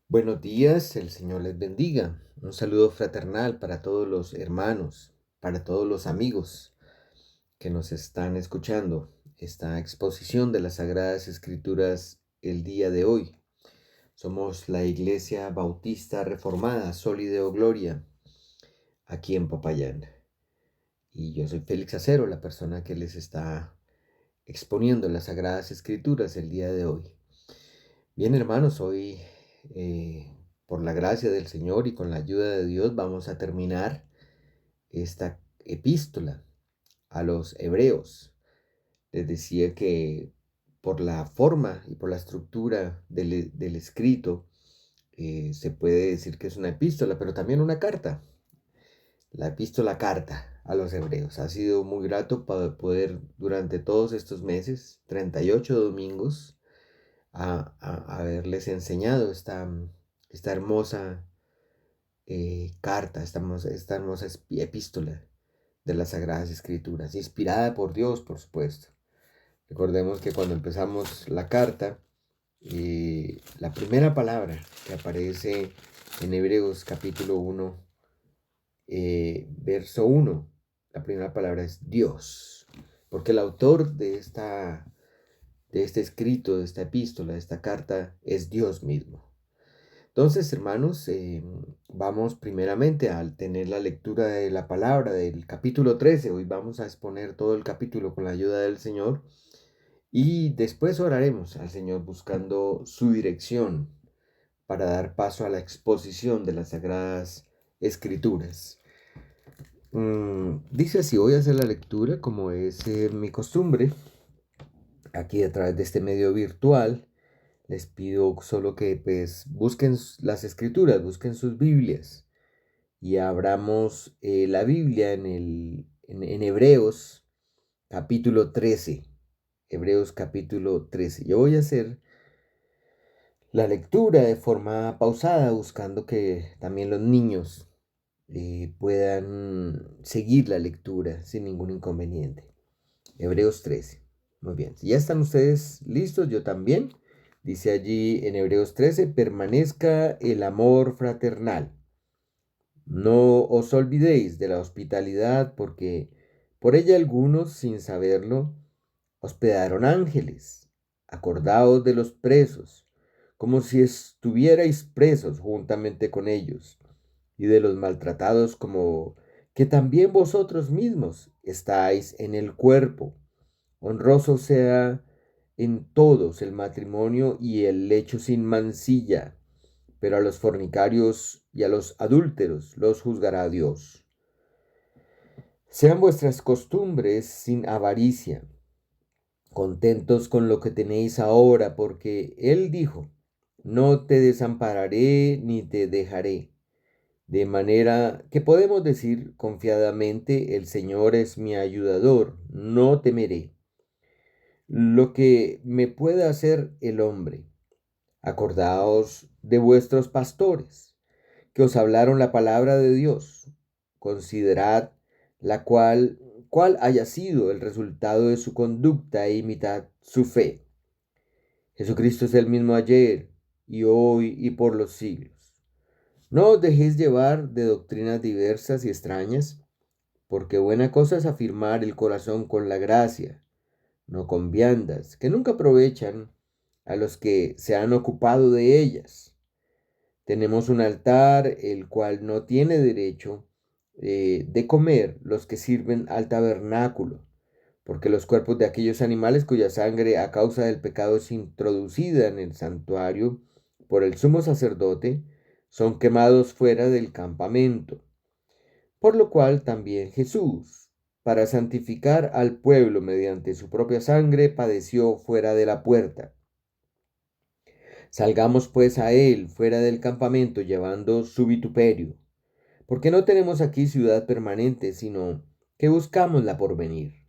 Buenos días, el Señor les bendiga. Un saludo fraternal para todos los hermanos, para todos los amigos que nos están escuchando esta exposición de las Sagradas Escrituras el día de hoy. Somos la Iglesia Bautista Reformada, Soli Deo Gloria, aquí en Popayán. Y yo soy Félix Acero, la persona que les está exponiendo las Sagradas Escrituras el día de hoy. Bien, hermanos, hoy, por la gracia del Señor y con la ayuda de Dios, vamos a terminar esta epístola a los hebreos. Les decía que por la forma y por la estructura del escrito, se puede decir que es una epístola, pero también una carta. La epístola carta a los hebreos. Ha sido muy grato para poder durante todos estos meses, 38 domingos, haberles enseñado esta hermosa carta, esta hermosa epístola de las Sagradas Escrituras, inspirada por Dios, por supuesto. Recordemos que cuando empezamos la carta, la primera palabra que aparece en Hebreos capítulo 1, verso 1, la primera palabra es Dios, porque el autor de este escrito, de esta epístola, de esta carta, es Dios mismo. Entonces, hermanos, vamos primeramente a tener la lectura de la palabra del capítulo 13. Hoy vamos a exponer todo el capítulo con la ayuda del Señor y después oraremos al Señor buscando su dirección para dar paso a la exposición de las Sagradas Escrituras. Dice así, voy a hacer la lectura como es mi costumbre, aquí a través de este medio virtual. Les pido solo que pues busquen las escrituras, busquen sus Biblias y abramos la Biblia en Hebreos capítulo 13. Hebreos capítulo 13. Yo voy a hacer la lectura de forma pausada, buscando que también los niños puedan seguir la lectura sin ningún inconveniente. Hebreos 13. Muy bien. Si ya están ustedes listos, yo también. Dice allí en Hebreos 13, permanezca el amor fraternal. No os olvidéis de la hospitalidad, porque por ella algunos, sin saberlo, hospedaron ángeles. Acordaos de los presos, como si estuvierais presos juntamente con ellos, y de los maltratados, como que también vosotros mismos estáis en el cuerpo. Honroso sea en todos el matrimonio y el lecho sin mancilla, pero a los fornicarios y a los adúlteros los juzgará Dios. Sean vuestras costumbres sin avaricia, contentos con lo que tenéis ahora, porque Él dijo, no te desampararé ni te dejaré. De manera que podemos decir confiadamente, el Señor es mi ayudador, no temeré lo que me pueda hacer el hombre. Acordaos de vuestros pastores, que os hablaron la palabra de Dios. Considerad cuál haya sido el resultado de su conducta e imitad su fe. Jesucristo es el mismo ayer y hoy y por los siglos. No os dejéis llevar de doctrinas diversas y extrañas, porque buena cosa es afirmar el corazón con la gracia, no con viandas, que nunca aprovechan a los que se han ocupado de ellas. Tenemos un altar, el cual no tiene derecho de comer los que sirven al tabernáculo, porque los cuerpos de aquellos animales cuya sangre a causa del pecado es introducida en el santuario por el sumo sacerdote, son quemados fuera del campamento. Por lo cual también Jesús, para santificar al pueblo mediante su propia sangre, padeció fuera de la puerta. Salgamos pues a él fuera del campamento llevando su vituperio, porque no tenemos aquí ciudad permanente, sino que buscamos la porvenir.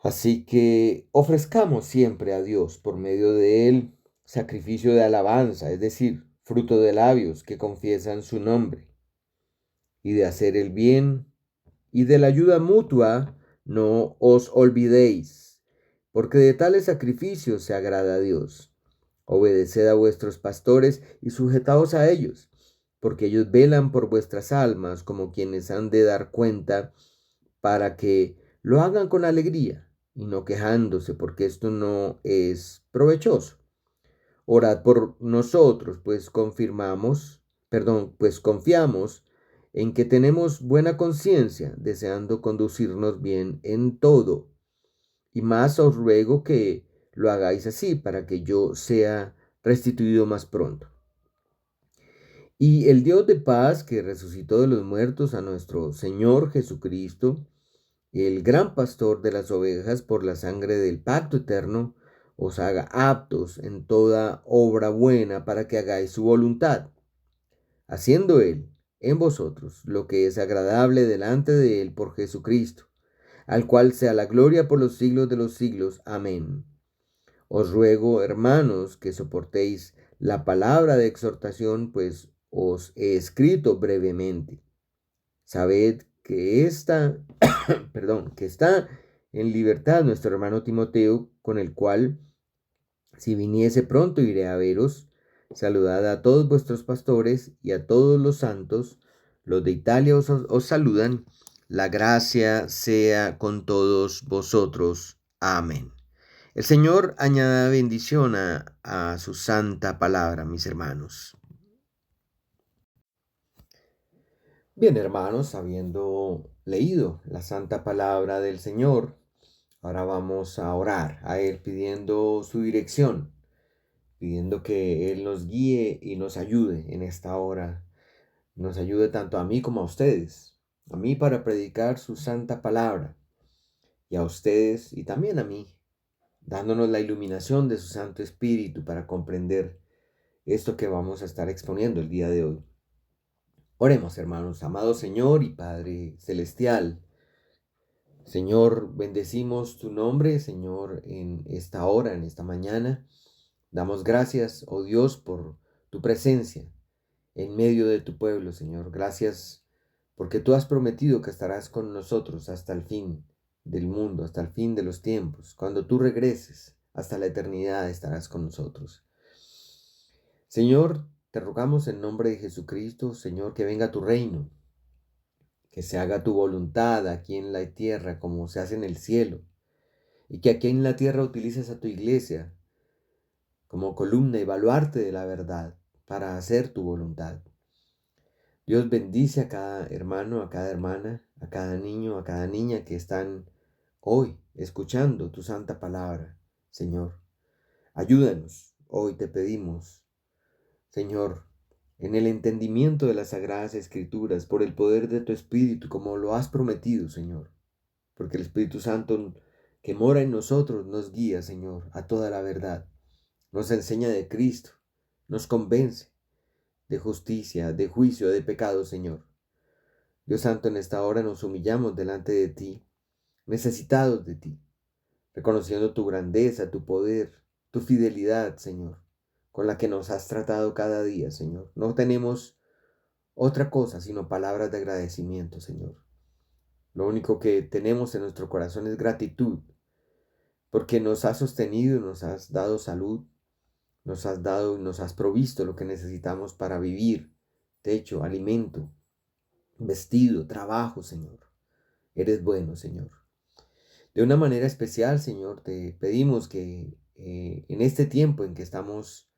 Así que ofrezcamos siempre a Dios por medio de él sacrificio de alabanza, es decir, fruto de labios que confiesan su nombre, y de hacer el bien y de la ayuda mutua no os olvidéis, porque de tales sacrificios se agrada a Dios. Obedeced a vuestros pastores y sujetaos a ellos, porque ellos velan por vuestras almas como quienes han de dar cuenta, para que lo hagan con alegría y no quejándose, porque esto no es provechoso. Orad por nosotros, pues confiamos en que tenemos buena conciencia, deseando conducirnos bien en todo. Y más os ruego que lo hagáis así, para que yo sea restituido más pronto. Y el Dios de paz, que resucitó de los muertos a nuestro Señor Jesucristo, el gran pastor de las ovejas, por la sangre del pacto eterno, os haga aptos en toda obra buena, para que hagáis su voluntad, haciendo Él en vosotros lo que es agradable delante de Él por Jesucristo, al cual sea la gloria por los siglos de los siglos. Amén. Os ruego, hermanos, que soportéis la palabra de exhortación, pues os he escrito brevemente. Sabed que que está en libertad nuestro hermano Timoteo, con el cual, si viniese pronto, iré a veros. Saludad a todos vuestros pastores y a todos los santos. Los de Italia os saludan. La gracia sea con todos vosotros. Amén. El Señor añada bendición a su santa palabra, mis hermanos. Bien, hermanos, habiendo leído la santa palabra del Señor, ahora vamos a orar a Él pidiendo su dirección, pidiendo que Él nos guíe y nos ayude en esta hora, nos ayude tanto a mí como a ustedes, a mí para predicar su santa palabra y a ustedes y también a mí, dándonos la iluminación de su Santo Espíritu para comprender esto que vamos a estar exponiendo el día de hoy. Oremos, hermanos, amado Señor y Padre Celestial. Señor, bendecimos tu nombre, Señor, en esta hora, en esta mañana. Damos gracias, oh Dios, por tu presencia en medio de tu pueblo, Señor. Gracias porque tú has prometido que estarás con nosotros hasta el fin del mundo, hasta el fin de los tiempos. Cuando tú regreses, hasta la eternidad estarás con nosotros. Señor, te rogamos en nombre de Jesucristo, Señor, que venga tu reino, que se haga tu voluntad aquí en la tierra como se hace en el cielo, y que aquí en la tierra utilices a tu iglesia como columna y baluarte de la verdad para hacer tu voluntad. Dios bendice a cada hermano, a cada hermana, a cada niño, a cada niña que están hoy escuchando tu santa palabra, Señor. Ayúdanos, hoy te pedimos, Señor, en el entendimiento de las sagradas escrituras, por el poder de tu Espíritu, como lo has prometido, Señor. Porque el Espíritu Santo que mora en nosotros nos guía, Señor, a toda la verdad. Nos enseña de Cristo, nos convence de justicia, de juicio, de pecado, Señor. Dios Santo, en esta hora nos humillamos delante de ti, necesitados de ti, reconociendo tu grandeza, tu poder, tu fidelidad, Señor, con la que nos has tratado cada día, Señor. No tenemos otra cosa sino palabras de agradecimiento, Señor. Lo único que tenemos en nuestro corazón es gratitud, porque nos has sostenido, nos has dado salud, nos has dado y nos has provisto lo que necesitamos para vivir: techo, alimento, vestido, trabajo, Señor. Eres bueno, Señor. De una manera especial, Señor, te pedimos que en este tiempo en que estamos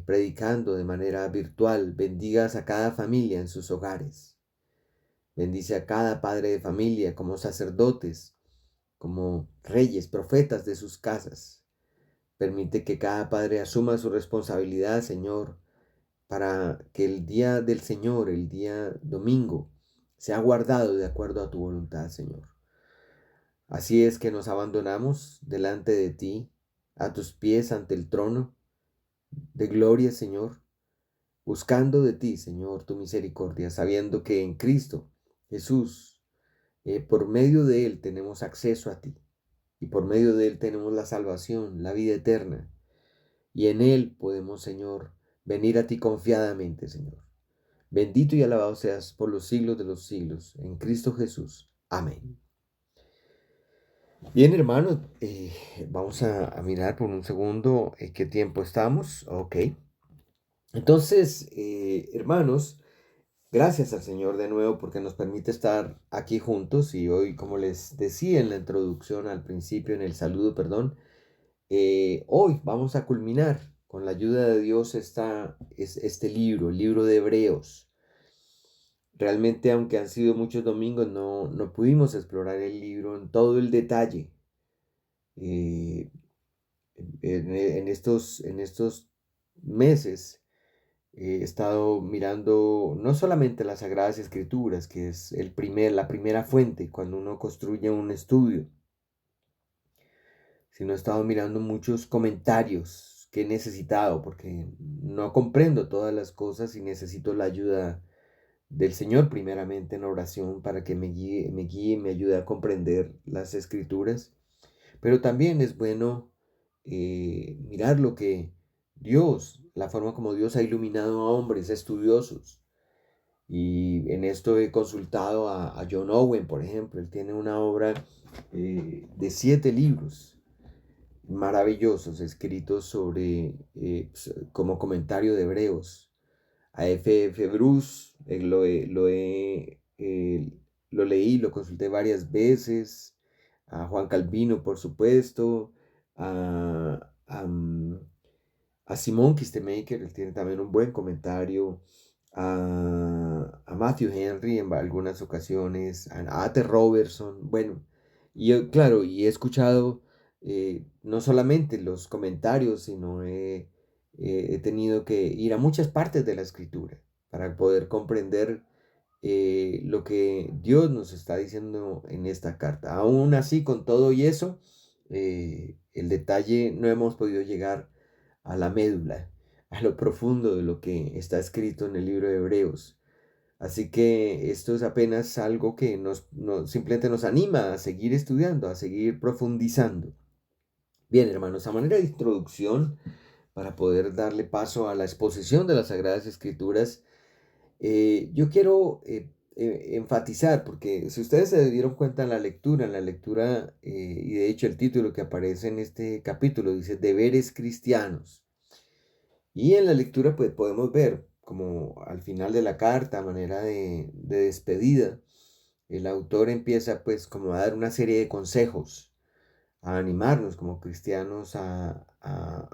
predicando de manera virtual, bendigas a cada familia en sus hogares. Bendice a cada padre de familia como sacerdotes, como reyes, profetas de sus casas. Permite que cada padre asuma su responsabilidad, Señor, para que el día del Señor, el día domingo, sea guardado de acuerdo a tu voluntad, Señor. Así es que nos abandonamos delante de ti, a tus pies ante el trono de gloria, Señor, buscando de ti, Señor, tu misericordia, sabiendo que en Cristo Jesús, por medio de Él tenemos acceso a ti, y por medio de Él tenemos la salvación, la vida eterna, y en Él podemos, Señor, venir a ti confiadamente, Señor. Bendito y alabado seas por los siglos de los siglos, en Cristo Jesús. Amén. Bien, hermanos, vamos a mirar por un segundo qué tiempo estamos. Ok. Entonces, hermanos, gracias al Señor de nuevo porque nos permite estar aquí juntos y hoy, como les decía en la introducción, al principio, en el saludo, perdón, hoy vamos a culminar con la ayuda de Dios este libro, el libro de Hebreos. Realmente, aunque han sido muchos domingos, no pudimos explorar el libro en todo el detalle. Eh, en estos meses he estado mirando no solamente las Sagradas Escrituras, que es la primera fuente cuando uno construye un estudio, sino he estado mirando muchos comentarios que he necesitado, porque no comprendo todas las cosas y necesito la ayuda del Señor primeramente en oración para que me guíe, me ayude a comprender las Escrituras. Pero también es bueno mirar lo que Dios, la forma como Dios ha iluminado a hombres estudiosos. Y en esto he consultado a John Owen, por ejemplo. Él tiene una obra de 7 libros maravillosos escritos como comentario de Hebreos. A F. Bruce lo leí, lo consulté varias veces. A Juan Calvino, por supuesto. A Simon Kistemaker, él tiene también un buen comentario. A Matthew Henry en algunas ocasiones. A Ate Robertson. Bueno, y claro, y he escuchado no solamente los comentarios, sino he tenido que ir a muchas partes de la escritura para poder comprender lo que Dios nos está diciendo en esta carta. Aún así, con todo y eso, el detalle no hemos podido llegar a la médula, a lo profundo de lo que está escrito en el libro de Hebreos. Así que esto es apenas algo que simplemente nos anima a seguir estudiando, a seguir profundizando. Bien, hermanos, a manera de introducción, para poder darle paso a la exposición de las Sagradas Escrituras, yo quiero enfatizar, porque si ustedes se dieron cuenta en la lectura, y de hecho el título que aparece en este capítulo dice deberes cristianos. Y en la lectura pues podemos ver como al final de la carta, a manera de despedida, el autor empieza pues como a dar una serie de consejos, a animarnos como cristianos a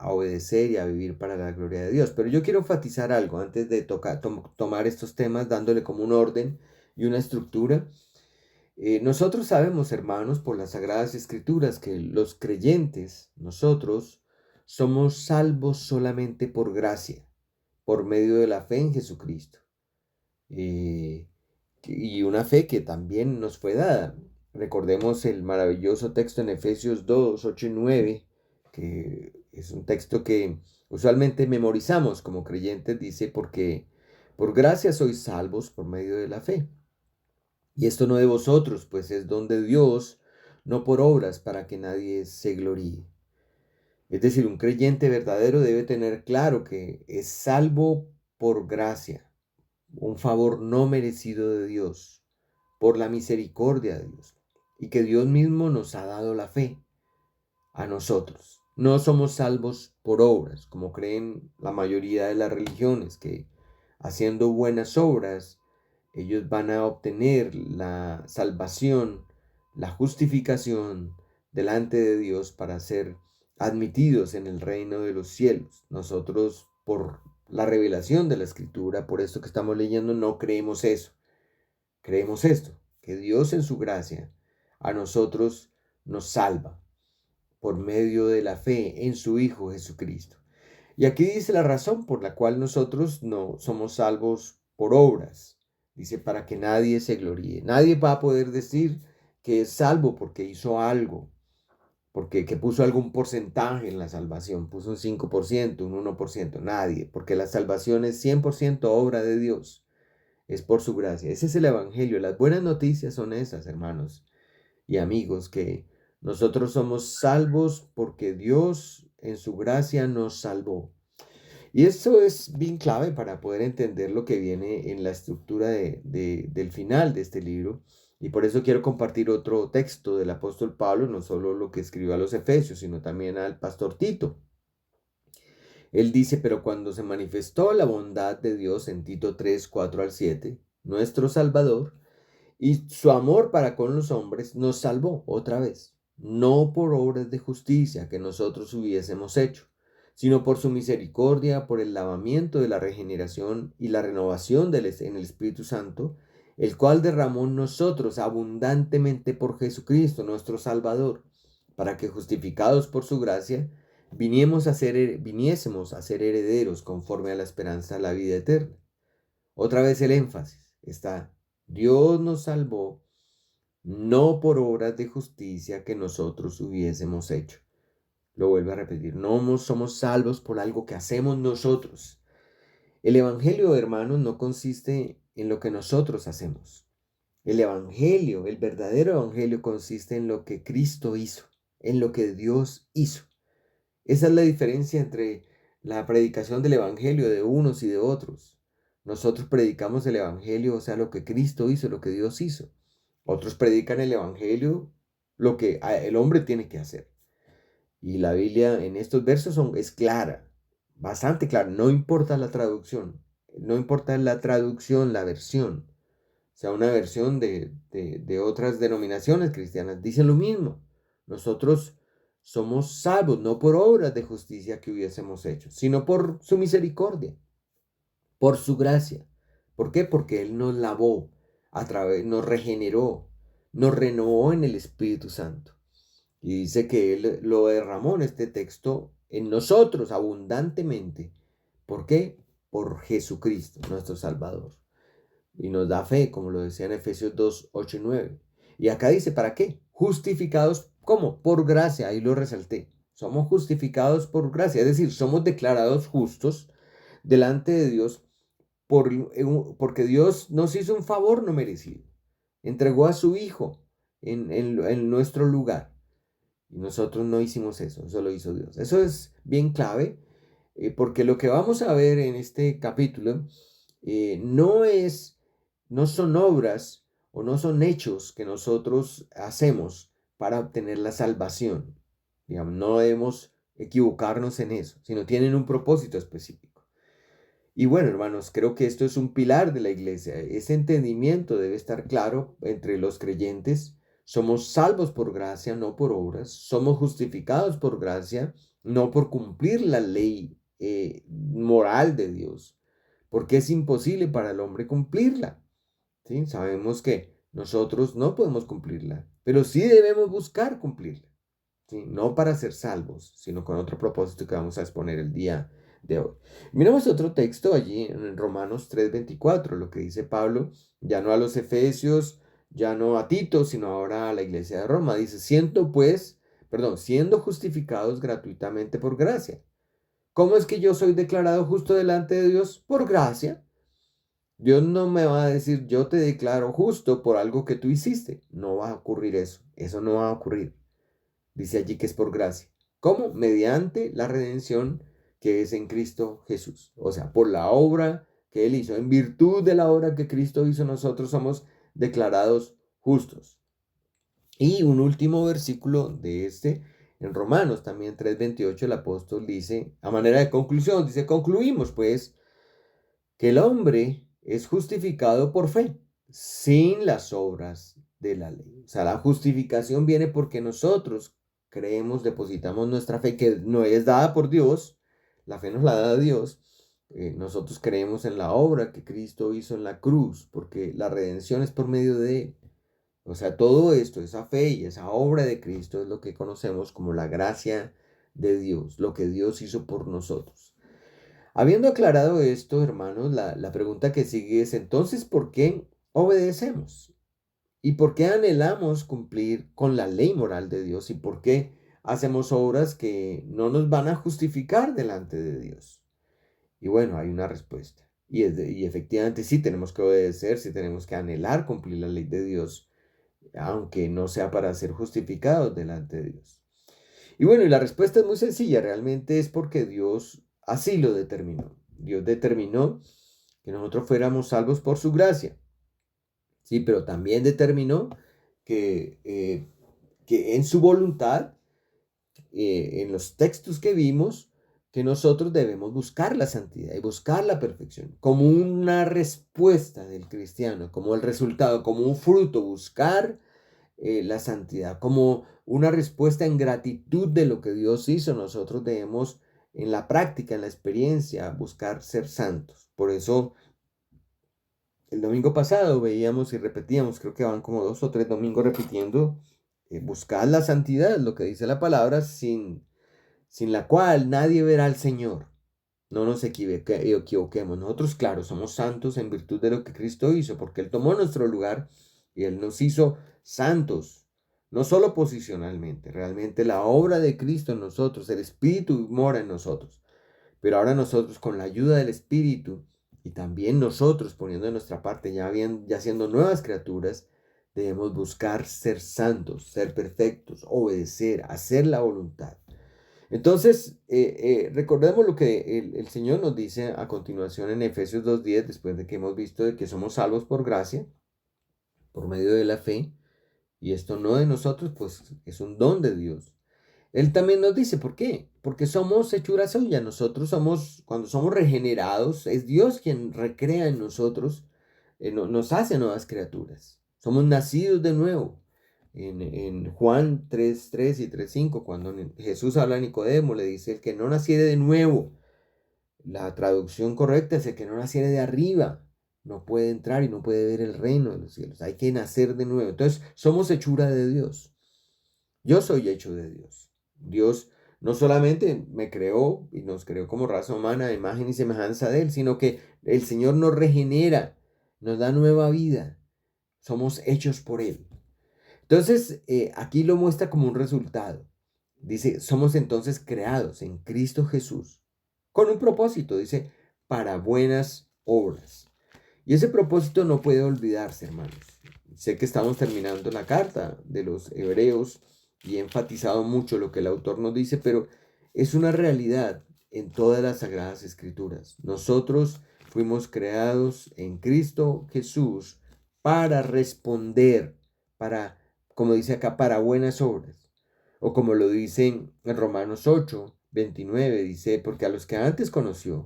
obedecer y a vivir para la gloria de Dios. Pero yo quiero enfatizar algo antes de tomar estos temas dándole como un orden y una estructura. Nosotros sabemos, hermanos, por las Sagradas Escrituras, que los creyentes, nosotros, somos salvos solamente por gracia, por medio de la fe en Jesucristo. Eh, y una fe que también nos fue dada. Recordemos el maravilloso texto en Efesios 2, 8 y 9, que es un texto que usualmente memorizamos como creyentes, dice, porque por gracia sois salvos por medio de la fe. Y esto no de vosotros, pues es don de Dios, no por obras para que nadie se gloríe. Es decir, un creyente verdadero debe tener claro que es salvo por gracia, un favor no merecido de Dios, por la misericordia de Dios, y que Dios mismo nos ha dado la fe a nosotros. No somos salvos por obras, como creen la mayoría de las religiones, que haciendo buenas obras, ellos van a obtener la salvación, la justificación delante de Dios para ser admitidos en el reino de los cielos. Nosotros, por la revelación de la Escritura, por esto que estamos leyendo, no creemos eso. Creemos esto, que Dios en su gracia a nosotros nos salva por medio de la fe en su Hijo Jesucristo. Y aquí dice la razón por la cual nosotros no somos salvos por obras. Dice, para que nadie se gloríe. Nadie va a poder decir que es salvo porque hizo algo, porque que puso algún porcentaje en la salvación, puso un 5%, un 1%, nadie, porque la salvación es 100% obra de Dios, es por su gracia. Ese es el Evangelio. Las buenas noticias son esas, hermanos y amigos, que nosotros somos salvos porque Dios en su gracia nos salvó. Y eso es bien clave para poder entender lo que viene en la estructura del final de este libro. Y por eso quiero compartir otro texto del apóstol Pablo, no solo lo que escribió a los Efesios, sino también al pastor Tito. Él dice, pero cuando se manifestó la bondad de Dios en Tito 3, 4 al 7, nuestro Salvador, y su amor para con los hombres, nos salvó otra vez, no por obras de justicia que nosotros hubiésemos hecho, sino por su misericordia, por el lavamiento de la regeneración y la renovación en el Espíritu Santo, el cual derramó en nosotros abundantemente por Jesucristo, nuestro Salvador, para que justificados por su gracia, viniésemos a ser herederos conforme a la esperanza de la vida eterna. Otra vez el énfasis está, Dios nos salvó no por obras de justicia que nosotros hubiésemos hecho. Lo vuelvo a repetir, no somos salvos por algo que hacemos nosotros. El evangelio, hermanos, no consiste en lo que nosotros hacemos. El evangelio, el verdadero evangelio consiste en lo que Cristo hizo, en lo que Dios hizo. Esa es la diferencia entre la predicación del evangelio de unos y de otros. Nosotros predicamos el evangelio, o sea, lo que Cristo hizo, lo que Dios hizo. Otros predican el evangelio, lo que el hombre tiene que hacer. Y la Biblia en estos versos es clara, bastante clara. No importa la traducción, no importa la traducción, la versión. O sea, una versión de otras denominaciones cristianas dicen lo mismo. Nosotros somos salvos no por obras de justicia que hubiésemos hecho, sino por su misericordia, por su gracia. ¿Por qué? Porque Él nos lavó, nos regeneró, nos renovó en el Espíritu Santo. Y dice que Él lo derramó en este texto en nosotros abundantemente. ¿Por qué? Por Jesucristo, nuestro Salvador. Y nos da fe, como lo decía en Efesios 2, 8 y 9. Y acá dice, ¿para qué? Justificados, ¿cómo? Por gracia, ahí lo resalté. Somos justificados por gracia, es decir, somos declarados justos delante de Dios porque Dios nos hizo un favor no merecido. Entregó a su Hijo en nuestro lugar. Y nosotros no hicimos eso lo hizo Dios. Eso es bien clave, porque lo que vamos a ver en este capítulo no son obras o no son hechos que nosotros hacemos para obtener la salvación. Digamos, no debemos equivocarnos en eso, sino tienen un propósito específico. Y bueno, hermanos, creo que esto es un pilar de la iglesia. Ese entendimiento debe estar claro entre los creyentes. Somos salvos por gracia, no por obras. Somos justificados por gracia, no por cumplir la ley moral de Dios, porque es imposible para el hombre cumplirla. ¿Sí? Sabemos que nosotros no podemos cumplirla, pero sí debemos buscar cumplirla. ¿Sí? No para ser salvos, sino con otro propósito que vamos a exponer el día de hoy. Miremos otro texto allí en Romanos 3:24, lo que dice Pablo, ya no a los Efesios, ya no a Tito, sino ahora a la iglesia de Roma. Dice, siendo justificados gratuitamente por gracia. ¿Cómo es que yo soy declarado justo delante de Dios? Por gracia. Dios no me va a decir, yo te declaro justo por algo que tú hiciste. No va a ocurrir eso. Eso no va a ocurrir. Dice allí que es por gracia. ¿Cómo? Mediante la redención que es en Cristo Jesús. O sea, por la obra que Él hizo. En virtud de la obra que Cristo hizo, nosotros somos declarados justos. Y un último versículo de en Romanos también 3:28, el apóstol dice, a manera de conclusión, dice, concluimos pues que el hombre es justificado por fe, sin las obras de la ley. O sea, la justificación viene porque nosotros creemos, depositamos nuestra fe, que no es dada por Dios, la fe nos la da Dios. Nosotros creemos en la obra que Cristo hizo en la cruz, porque la redención es por medio de Él. O sea, todo esto, esa fe y esa obra de Cristo es lo que conocemos como la gracia de Dios, lo que Dios hizo por nosotros. Habiendo aclarado esto, hermanos, la pregunta que sigue es entonces, ¿por qué obedecemos? ¿Y por qué anhelamos cumplir con la ley moral de Dios? ¿Y por qué hacemos obras que no nos van a justificar delante de Dios? Y bueno, hay una respuesta. Y efectivamente sí tenemos que obedecer, sí tenemos que anhelar cumplir la ley de Dios, aunque no sea para ser justificados delante de Dios. Y bueno, y la respuesta es muy sencilla, realmente es porque Dios así lo determinó. Dios determinó que nosotros fuéramos salvos por su gracia. Sí, pero también determinó que en su voluntad, en los textos que vimos, que nosotros debemos buscar la santidad y buscar la perfección como una respuesta del cristiano, como el resultado, como un fruto, buscar la santidad, como una respuesta en gratitud de lo que Dios hizo. Nosotros debemos en la práctica, en la experiencia, buscar ser santos. Por eso el domingo pasado veíamos y repetíamos, creo que van como 2 o 3 domingos repitiendo, buscar la santidad, lo que dice la palabra, sin la cual nadie verá al Señor. No nos equivoquemos. Nosotros, claro, somos santos en virtud de lo que Cristo hizo, porque Él tomó nuestro lugar y Él nos hizo santos, no solo posicionalmente, realmente la obra de Cristo en nosotros, el Espíritu mora en nosotros, pero ahora nosotros con la ayuda del Espíritu y también nosotros poniendo de nuestra parte, ya siendo nuevas criaturas, debemos buscar ser santos, ser perfectos, obedecer, hacer la voluntad. Entonces, recordemos lo que el Señor nos dice a continuación en Efesios 2:10, después de que hemos visto de que somos salvos por gracia, por medio de la fe, y esto no de nosotros, pues es un don de Dios. Él también nos dice, ¿por qué? Porque somos hechura suya, nosotros somos, cuando somos regenerados, es Dios quien recrea en nosotros, nos hace nuevas criaturas, somos nacidos de nuevo. En Juan 3:3 y 3:5, cuando Jesús habla a Nicodemo, le dice, el que no naciere de nuevo, la traducción correcta es el que no naciere de arriba, no puede entrar y no puede ver el reino de los cielos, hay que nacer de nuevo. Entonces, somos hechura de Dios, yo soy hecho de Dios. Dios no solamente me creó y nos creó como raza humana, a imagen y semejanza de Él, sino que el Señor nos regenera, nos da nueva vida, somos hechos por Él. Entonces, aquí lo muestra como un resultado. Dice, somos entonces creados en Cristo Jesús con un propósito, dice, para buenas obras. Y ese propósito no puede olvidarse, hermanos. Sé que estamos terminando la carta de los Hebreos y he enfatizado mucho lo que el autor nos dice, pero es una realidad en todas las Sagradas Escrituras. Nosotros fuimos creados en Cristo Jesús para responder, para, como dice acá, para buenas obras. O como lo dicen en Romanos 8:29, dice, porque a los que antes conoció,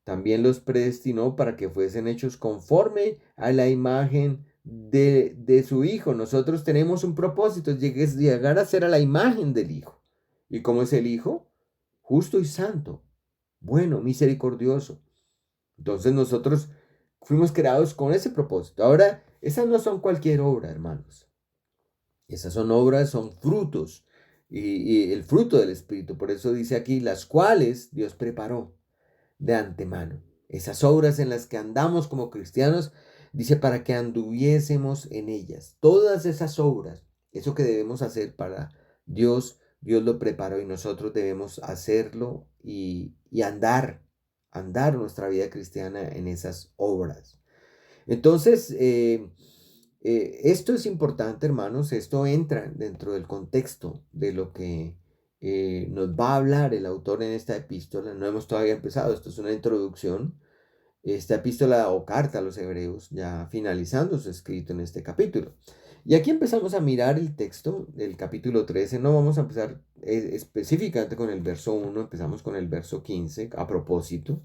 también los predestinó para que fuesen hechos conforme a la imagen de su Hijo. Nosotros tenemos un propósito, llegar a ser a la imagen del Hijo. ¿Y cómo es el Hijo? Justo y santo, bueno, misericordioso. Entonces nosotros fuimos creados con ese propósito. Ahora, esas no son cualquier obra, hermanos. Esas son obras, son frutos y el fruto del Espíritu. Por eso dice aquí, las cuales Dios preparó de antemano. Esas obras en las que andamos como cristianos, dice, para que anduviésemos en ellas. Todas esas obras, eso que debemos hacer para Dios, Dios lo preparó y nosotros debemos hacerlo y andar nuestra vida cristiana en esas obras. Entonces, esto es importante, hermanos, esto entra dentro del contexto de lo que nos va a hablar el autor en esta epístola. No hemos todavía empezado, esto es una introducción. Esta epístola o carta a los hebreos, ya finalizando su escrito en este capítulo. Y aquí empezamos a mirar el texto del capítulo 13. No vamos a empezar específicamente con el verso 1, empezamos con el verso 15 a propósito.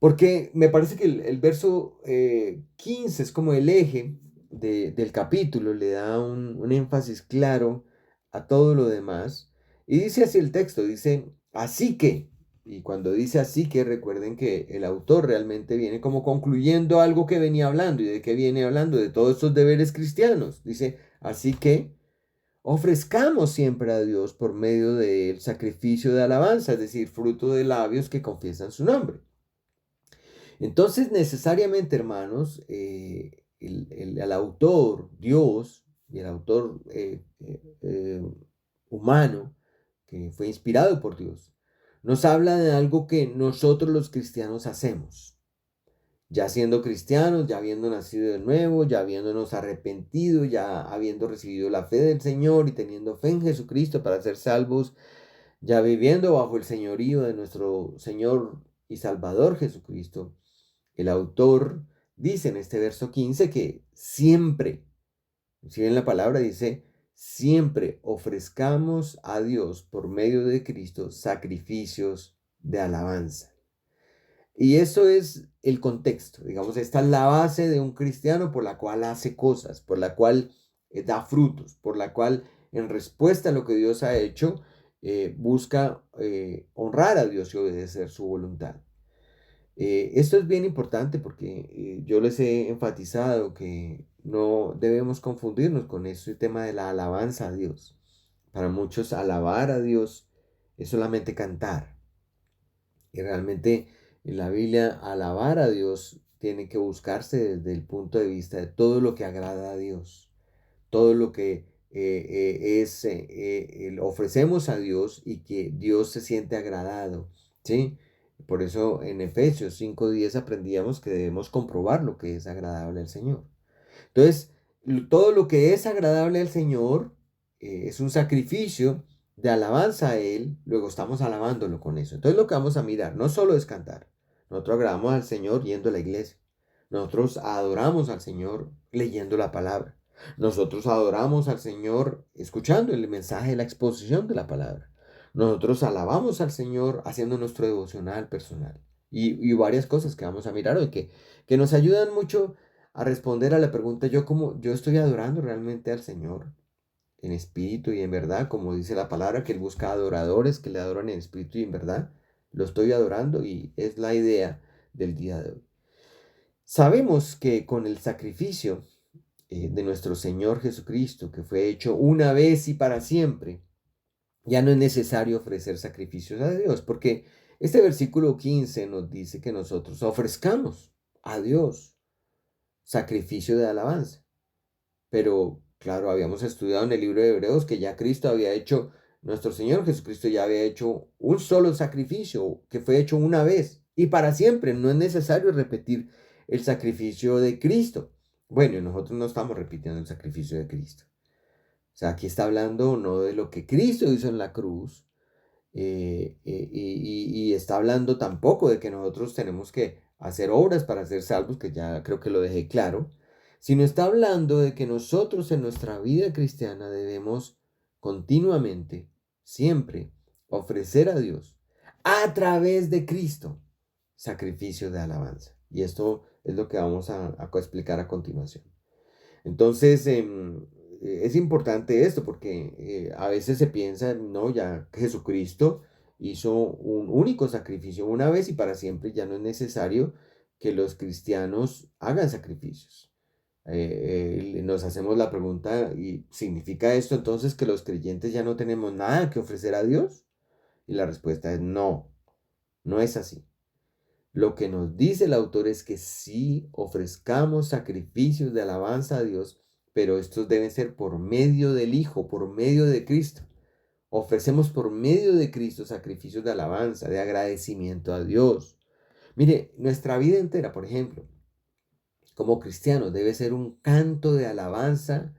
Porque me parece que el verso 15 es como el eje del capítulo, le da un énfasis claro a todo lo demás. Y dice así el texto, dice, así que, y cuando dice así que, recuerden que el autor realmente viene como concluyendo algo que venía hablando. ¿Y de qué viene hablando? De todos estos deberes cristianos. Dice, así que ofrezcamos siempre a Dios por medio del sacrificio de alabanza, es decir, fruto de labios que confiesan su nombre. Entonces, necesariamente, hermanos, el autor, Dios, y el autor humano, que fue inspirado por Dios, nos habla de algo que nosotros los cristianos hacemos. Ya siendo cristianos, ya habiendo nacido de nuevo, ya habiéndonos arrepentido, ya habiendo recibido la fe del Señor y teniendo fe en Jesucristo para ser salvos, ya viviendo bajo el señorío de nuestro Señor y Salvador Jesucristo. El autor dice en este verso 15 que siempre, si bien la palabra dice, siempre ofrezcamos a Dios por medio de Cristo sacrificios de alabanza. Y eso es el contexto, digamos, esta es la base de un cristiano por la cual hace cosas, por la cual da frutos, por la cual en respuesta a lo que Dios ha hecho, busca honrar a Dios y obedecer su voluntad. Esto es bien importante porque yo les he enfatizado que no debemos confundirnos con este tema de la alabanza a Dios. Para muchos alabar a Dios es solamente cantar. Y realmente en la Biblia alabar a Dios tiene que buscarse desde el punto de vista de todo lo que agrada a Dios, todo lo que ofrecemos a Dios y que Dios se siente agradado, ¿sí? Por eso en Efesios 5:10 aprendíamos que debemos comprobar lo que es agradable al Señor. Entonces, todo lo que es agradable al Señor es un sacrificio de alabanza a Él, luego estamos alabándolo con eso. Entonces, lo que vamos a mirar no solo es cantar, nosotros agradamos al Señor yendo a la iglesia, nosotros adoramos al Señor leyendo la palabra, nosotros adoramos al Señor escuchando el mensaje, la exposición de la palabra, nosotros alabamos al Señor haciendo nuestro devocional personal y varias cosas que vamos a mirar hoy que nos ayudan mucho a responder a la pregunta, yo estoy adorando realmente al Señor en espíritu y en verdad, como dice la palabra, que Él busca adoradores que le adoran en espíritu y en verdad. Lo estoy adorando y es la idea del día de hoy. Sabemos que con el sacrificio de nuestro Señor Jesucristo, que fue hecho una vez y para siempre, ya no es necesario ofrecer sacrificios a Dios, porque este versículo 15 nos dice que nosotros ofrezcamos a Dios sacrificio de alabanza. Pero claro, habíamos estudiado en el libro de Hebreos que ya Cristo había hecho, nuestro Señor Jesucristo ya había hecho un solo sacrificio que fue hecho una vez y para siempre. No es necesario repetir el sacrificio de Cristo. Bueno, nosotros no estamos repitiendo el sacrificio de Cristo. O sea, aquí está hablando no de lo que Cristo hizo en la cruz, y está hablando tampoco de que nosotros tenemos que hacer obras para ser salvos, que ya creo que lo dejé claro, sino está hablando de que nosotros en nuestra vida cristiana debemos continuamente, siempre, ofrecer a Dios a través de Cristo sacrificio de alabanza. Y esto es lo que vamos a explicar a continuación. Entonces, es importante esto porque a veces se piensa, no, ya Jesucristo hizo un único sacrificio una vez y para siempre, ya no es necesario que los cristianos hagan sacrificios. Nos hacemos la pregunta, ¿y significa esto entonces que los creyentes ya no tenemos nada que ofrecer a Dios? Y la respuesta es no, no es así. Lo que nos dice el autor es que sí ofrezcamos sacrificios de alabanza a Dios, pero estos deben ser por medio del Hijo, por medio de Cristo. Ofrecemos por medio de Cristo sacrificios de alabanza, de agradecimiento a Dios. Mire, nuestra vida entera, por ejemplo, como cristianos, debe ser un canto de alabanza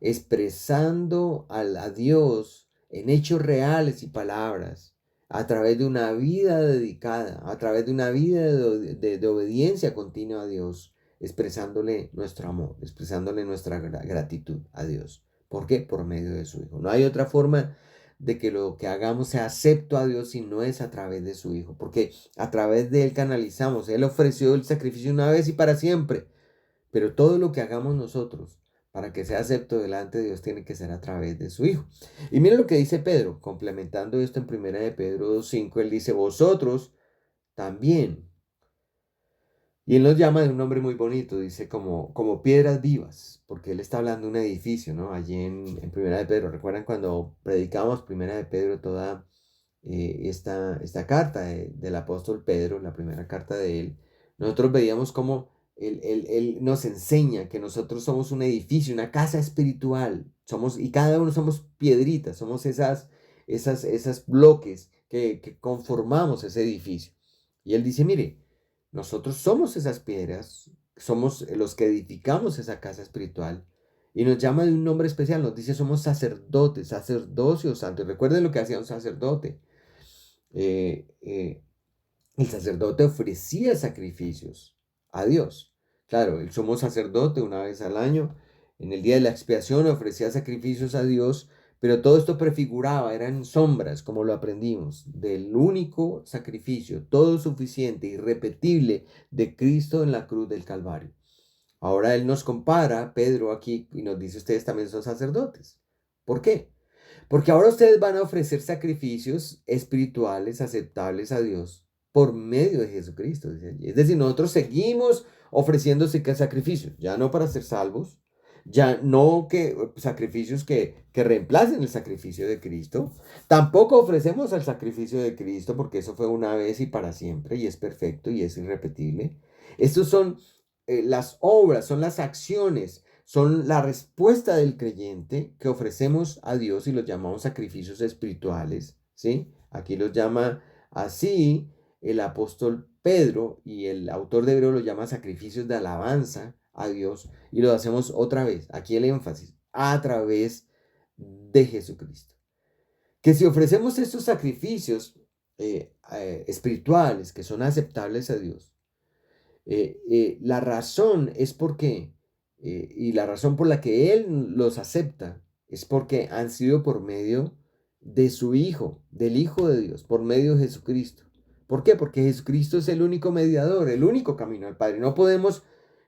expresando a Dios en hechos reales y palabras, a través de una vida dedicada, a través de una vida de obediencia continua a Dios, expresándole nuestro amor, expresándole nuestra gratitud a Dios. ¿Por qué? Por medio de su Hijo. No hay otra forma de que lo que hagamos sea acepto a Dios si no es a través de su Hijo, porque a través de Él canalizamos. Él ofreció el sacrificio una vez y para siempre, pero todo lo que hagamos nosotros para que sea acepto delante de Dios tiene que ser a través de su Hijo. Y miren lo que dice Pedro, complementando esto en primera de Pedro 2:5, él dice, vosotros también. Y él nos llama de un nombre muy bonito, dice como piedras vivas, porque él está hablando de un edificio, ¿no? Allí en primera de Pedro. ¿Recuerdan cuando predicamos primera de Pedro toda esta carta del apóstol Pedro, la primera carta de él? Nosotros veíamos cómo él nos enseña que nosotros somos un edificio, una casa espiritual, y cada uno somos piedritas, somos esas bloques que conformamos ese edificio. Y él dice, mire, nosotros somos esas piedras, somos los que edificamos esa casa espiritual. Y nos llama de un nombre especial, nos dice somos sacerdotes, sacerdocio santo. Recuerden lo que hacía un sacerdote. Eh, eh, el sacerdote ofrecía sacrificios a Dios. Claro, el sumo sacerdote una vez al año, en el día de la expiación, ofrecía sacrificios a Dios, pero todo esto prefiguraba, eran sombras, como lo aprendimos, del único sacrificio, todo suficiente, irrepetible, de Cristo en la cruz del Calvario. Ahora Él nos compara, Pedro aquí, y nos dice, ustedes también son sacerdotes. ¿Por qué? Porque ahora ustedes van a ofrecer sacrificios espirituales aceptables a Dios por medio de Jesucristo, dice allí. Es decir, nosotros seguimos ofreciéndose que sacrificios, ya no para ser salvos, ya no que sacrificios que reemplacen el sacrificio de Cristo. Tampoco ofrecemos el sacrificio de Cristo porque eso fue una vez y para siempre y es perfecto y es irrepetible. Estos son las obras, son las acciones, son la respuesta del creyente que ofrecemos a Dios y los llamamos sacrificios espirituales, ¿sí? Aquí los llama así el apóstol Pedro y el autor de Hebreo los llama sacrificios de alabanza a Dios y lo hacemos otra vez, aquí el énfasis, a través de Jesucristo. Que si ofrecemos estos sacrificios espirituales que son aceptables a Dios, la razón es porque, y la razón por la que Él los acepta, es porque han sido por medio de su Hijo, del Hijo de Dios, por medio de Jesucristo. ¿Por qué? Porque Jesucristo es el único mediador, el único camino al Padre. No podemos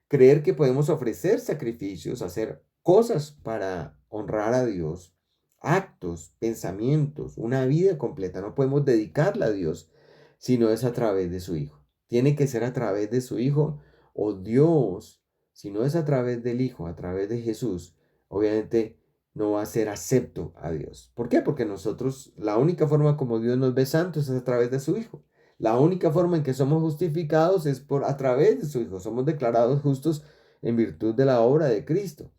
creer que podemos ofrecer sacrificios, hacer cosas para honrar a Dios, actos, pensamientos, una vida completa. No podemos dedicarla a Dios si no es a través de su Hijo. Tiene que ser a través de su Hijo o Dios, si no es a través del Hijo, a través de Jesús, obviamente no va a ser acepto a Dios. ¿Por qué? Porque nosotros, la única forma como Dios nos ve santos es a través de su Hijo. La única forma en que somos justificados es a través de su Hijo. Somos declarados justos en virtud de la obra de Cristo.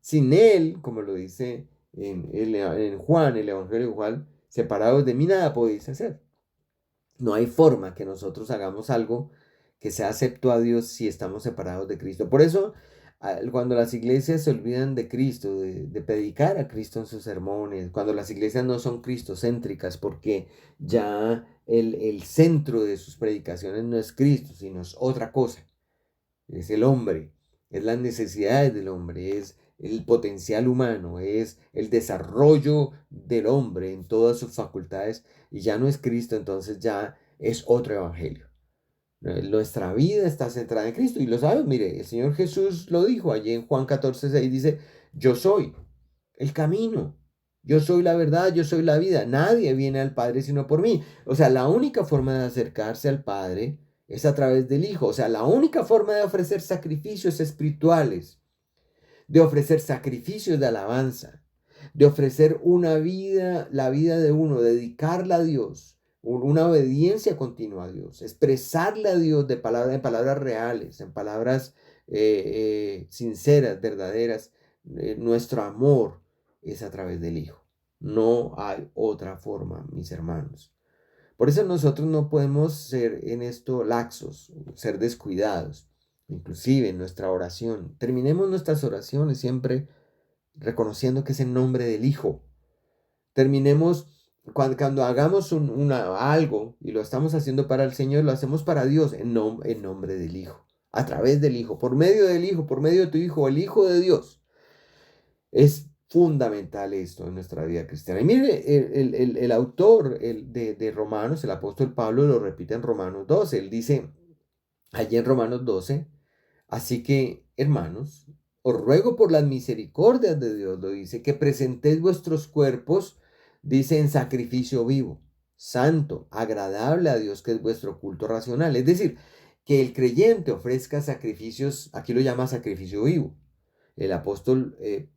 Sin Él, como lo dice en Juan, el Evangelio de Juan, separados de mí nada podéis hacer. No hay forma que nosotros hagamos algo que sea acepto a Dios si estamos separados de Cristo. Por eso, cuando las iglesias se olvidan de Cristo, de predicar a Cristo en sus sermones, cuando las iglesias no son cristocéntricas, porque ya el centro de sus predicaciones no es Cristo, sino es otra cosa, es el hombre, es las necesidades del hombre, es el potencial humano, es el desarrollo del hombre en todas sus facultades y ya no es Cristo, entonces ya es otro evangelio. Nuestra vida está centrada en Cristo y lo sabes, mire, el Señor Jesús lo dijo allí en Juan 14:6, dice, yo soy el camino, yo soy la verdad, yo soy la vida, nadie viene al Padre sino por mí. O sea, la única forma de acercarse al Padre es a través del Hijo, o sea, la única forma de ofrecer sacrificios espirituales, de ofrecer sacrificios de alabanza, de ofrecer una vida, la vida de uno, dedicarla a Dios, una obediencia continua a Dios, expresarle a Dios en palabras reales, en palabras sinceras, verdaderas, nuestro amor es a través del Hijo. No hay otra forma, mis hermanos. Por eso nosotros no podemos ser en esto laxos, ser descuidados, inclusive en nuestra oración. Terminemos nuestras oraciones siempre reconociendo que es en nombre del Hijo. Terminemos cuando hagamos algo y lo estamos haciendo para el Señor, lo hacemos para Dios en nombre del Hijo, a través del Hijo, por medio del Hijo, por medio de tu Hijo, el Hijo de Dios. Es fundamental esto en nuestra vida cristiana. Y mire, el autor de Romanos, el apóstol Pablo, lo repite en Romanos 12. Él dice allí en Romanos 12, así que, hermanos, os ruego por las misericordias de Dios, lo dice, que presentéis vuestros cuerpos, dice, en sacrificio vivo, santo, agradable a Dios, que es vuestro culto racional. Es decir, que el creyente ofrezca sacrificios, aquí lo llama sacrificio vivo. El apóstol eh,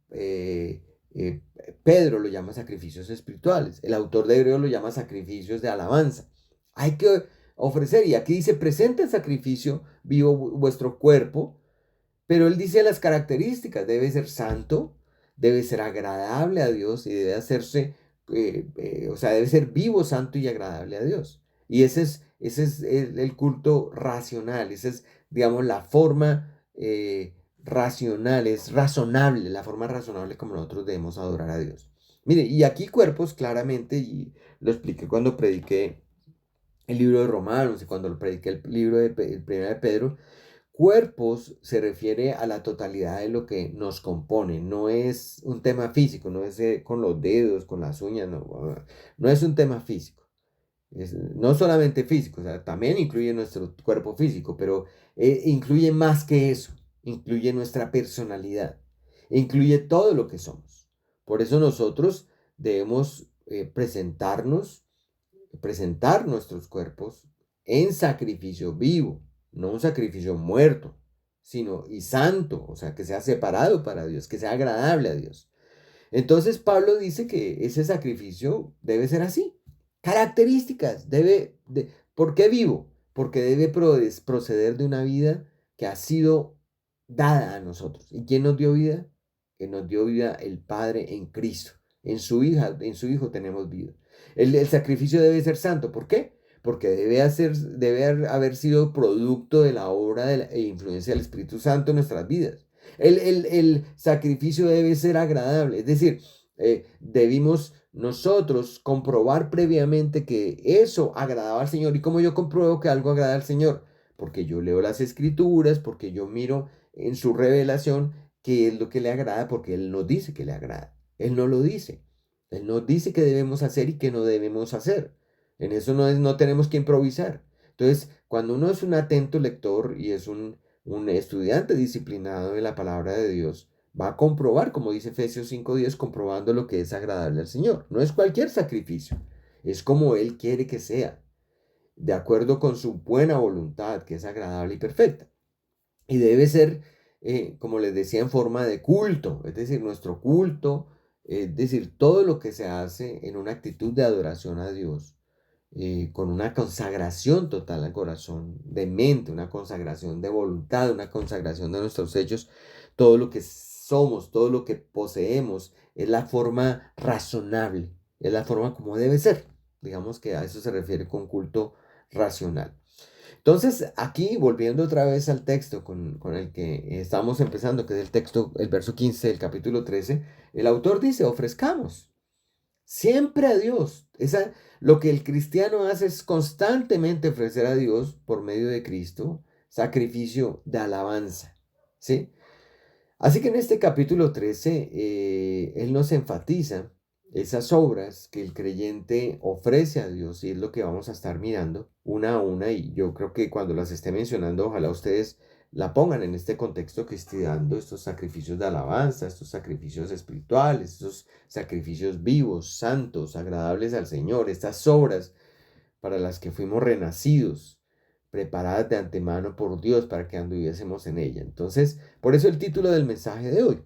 Pedro lo llama sacrificios espirituales. El autor de Hebreo lo llama sacrificios de alabanza. Hay que ofrecer, y aquí dice, presenta el sacrificio vivo vuestro cuerpo, pero él dice las características, debe ser santo, debe ser agradable a Dios y debe hacerse, o sea, debe ser vivo, santo y agradable a Dios. Y ese es el culto racional, esa es, digamos, la forma racional, es razonable, la forma razonable como nosotros debemos adorar a Dios. Mire, y aquí cuerpos claramente, y lo expliqué cuando prediqué el libro de Romanos y cuando lo prediqué el libro el primero de Pedro, cuerpos se refiere a la totalidad de lo que nos compone, no es un tema físico, no es con los dedos, con las uñas, no es un tema físico. No solamente físico, o sea, también incluye nuestro cuerpo físico, pero incluye más que eso, incluye nuestra personalidad, incluye todo lo que somos. Por eso nosotros debemos presentar nuestros cuerpos en sacrificio vivo, no un sacrificio muerto, sino y santo, o sea, que sea separado para Dios, que sea agradable a Dios. Entonces Pablo dice que ese sacrificio debe ser así. Características, ¿por qué vivo? Porque debe proceder de una vida que ha sido dada a nosotros. ¿Y quién nos dio vida? Que nos dio vida el Padre en Cristo. En su Hijo tenemos vida. El sacrificio debe ser santo. ¿Por qué? Porque debe haber sido producto de la obra e influencia del Espíritu Santo en nuestras vidas. El sacrificio debe ser agradable, es decir, debimos nosotros comprobar previamente que eso agradaba al Señor. ¿Y cómo yo compruebo que algo agrada al Señor? Porque yo leo las escrituras, porque yo miro en su revelación qué es lo que le agrada, porque Él nos dice que le agrada. Él no lo dice. Él nos dice qué debemos hacer y qué no debemos hacer. En eso no tenemos que improvisar. Entonces, cuando uno es un atento lector y es un estudiante disciplinado de la palabra de Dios, va a comprobar, como dice Efesios 5:10, comprobando lo que es agradable al Señor. No es cualquier sacrificio, es como Él quiere que sea, de acuerdo con su buena voluntad, que es agradable y perfecta. Y debe ser, como les decía, en forma de culto, es decir, nuestro culto, es decir, todo lo que se hace en una actitud de adoración a Dios, con una consagración total al corazón, de mente, una consagración de voluntad, una consagración de nuestros hechos, todo lo que somos, todo lo que poseemos, es la forma razonable, es la forma como debe ser. Digamos que a eso se refiere con culto racional. Entonces, aquí, volviendo otra vez al texto con el que estamos empezando, que es el texto, el verso 15 del capítulo 13, el autor dice, ofrezcamos siempre a Dios. Lo que el cristiano hace es constantemente ofrecer a Dios por medio de Cristo sacrificio de alabanza. ¿Sí? Así que en este capítulo 13, él nos enfatiza esas obras que el creyente ofrece a Dios y es lo que vamos a estar mirando una a una y yo creo que cuando las esté mencionando, ojalá ustedes la pongan en este contexto que estoy dando, estos sacrificios de alabanza, estos sacrificios espirituales, estos sacrificios vivos, santos, agradables al Señor, estas obras para las que fuimos renacidos, preparadas de antemano por Dios para que anduviésemos en ella. Entonces, por eso el título del mensaje de hoy.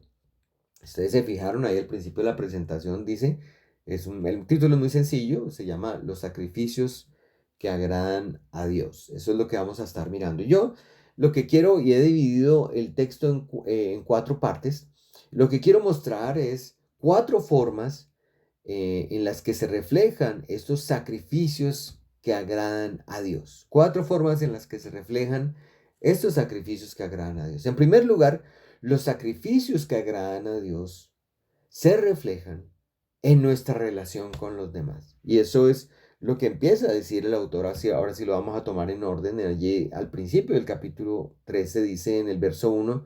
Ustedes se fijaron ahí al principio de la presentación, dice, el título es muy sencillo, se llama Los sacrificios que agradan a Dios. Eso es lo que vamos a estar mirando. Yo lo que quiero, y he dividido el texto en cuatro partes, lo que quiero mostrar es cuatro formas en las que se reflejan estos sacrificios que agradan a Dios. Cuatro formas en las que se reflejan estos sacrificios que agradan a Dios. En primer lugar, los sacrificios que agradan a Dios se reflejan en nuestra relación con los demás. Y eso es lo que empieza a decir el autor, así, ahora sí lo vamos a tomar en orden. Allí al principio del capítulo 13 dice en el verso 1,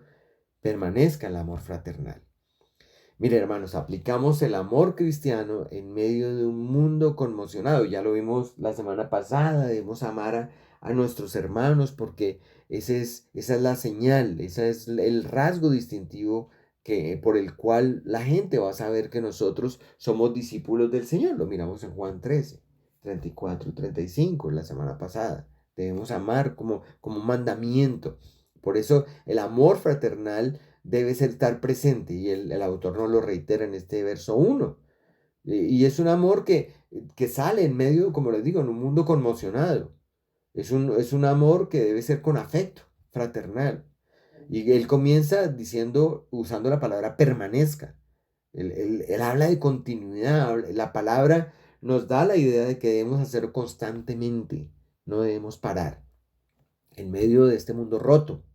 permanezca el amor fraternal. Mire, hermanos, aplicamos el amor cristiano en medio de un mundo conmocionado. Ya lo vimos la semana pasada, debemos amar a nuestros hermanos porque esa es la señal, ese es el rasgo distintivo por el cual la gente va a saber que nosotros somos discípulos del Señor. Lo miramos en Juan 13, 34 y 35 la semana pasada. Debemos amar como un mandamiento. Por eso el amor fraternal debe estar presente y el autor nos lo reitera en este verso 1. Y es un amor que sale en medio, como les digo, en un mundo conmocionado. Es un amor que debe ser con afecto, fraternal. Y él comienza diciendo, usando la palabra permanezca. Él habla de continuidad. La palabra nos da la idea de que debemos hacerlo constantemente. No debemos parar. En medio de este mundo roto,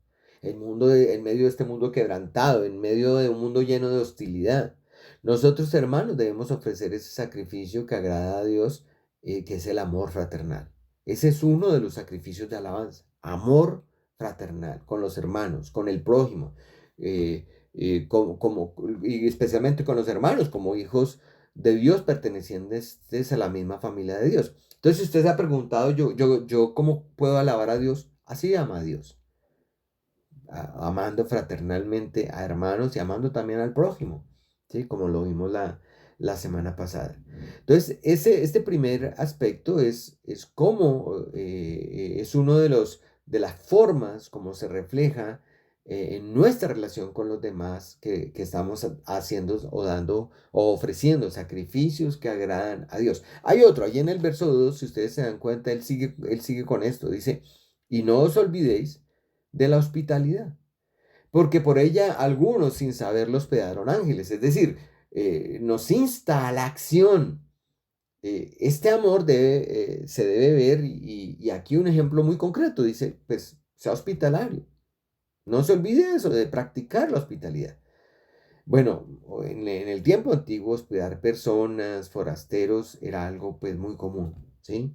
en medio de este mundo quebrantado, en medio de un mundo lleno de hostilidad. Nosotros, hermanos, debemos ofrecer ese sacrificio que agrada a Dios, que es el amor fraternal. Ese es uno de los sacrificios de alabanza, amor fraternal, con los hermanos, con el prójimo, eh, y especialmente con los hermanos, como hijos de Dios pertenecientes a la misma familia de Dios. Entonces, si usted se ha preguntado, yo ¿cómo puedo alabar a Dios? Así ama a Dios, amando fraternalmente a hermanos y amando también al prójimo, ¿sí? Como lo vimos la semana pasada. Entonces, este primer aspecto es cómo es uno de las formas como se refleja en nuestra relación con los demás que estamos haciendo o dando o ofreciendo sacrificios que agradan a Dios. Hay otro, ahí en el verso 2 si ustedes se dan cuenta, él sigue con esto, dice, y no os olvidéis de la hospitalidad, porque por ella algunos sin saberlo hospedaron ángeles. Es decir, nos insta a la acción. Este amor se debe ver, y aquí un ejemplo muy concreto, dice, pues sea hospitalario. No se olvide eso, de practicar la hospitalidad. Bueno, en el tiempo antiguo, hospedar personas, forasteros, era algo pues muy común, ¿sí?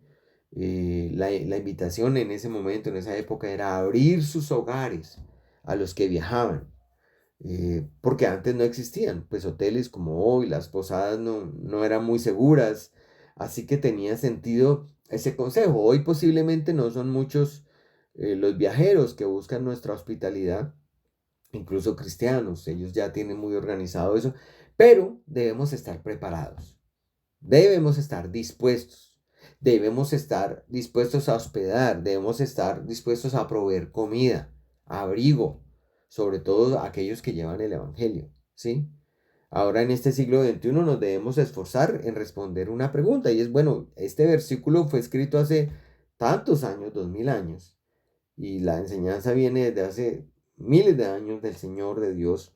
La invitación en ese momento, en esa época, era abrir sus hogares a los que viajaban, porque antes no existían, pues hoteles como hoy, las posadas no eran muy seguras, así que tenía sentido ese consejo. Hoy posiblemente no son muchos los viajeros que buscan nuestra hospitalidad, incluso cristianos, ellos ya tienen muy organizado eso, pero debemos estar preparados, debemos estar dispuestos, debemos estar dispuestos a hospedar, debemos estar dispuestos a proveer comida, abrigo, sobre todo aquellos que llevan el Evangelio, ¿sí? Ahora en este siglo XXI nos debemos esforzar en responder una pregunta y es, bueno, este versículo fue escrito hace tantos años, 2000 años, y la enseñanza viene desde hace miles de años del Señor, de Dios,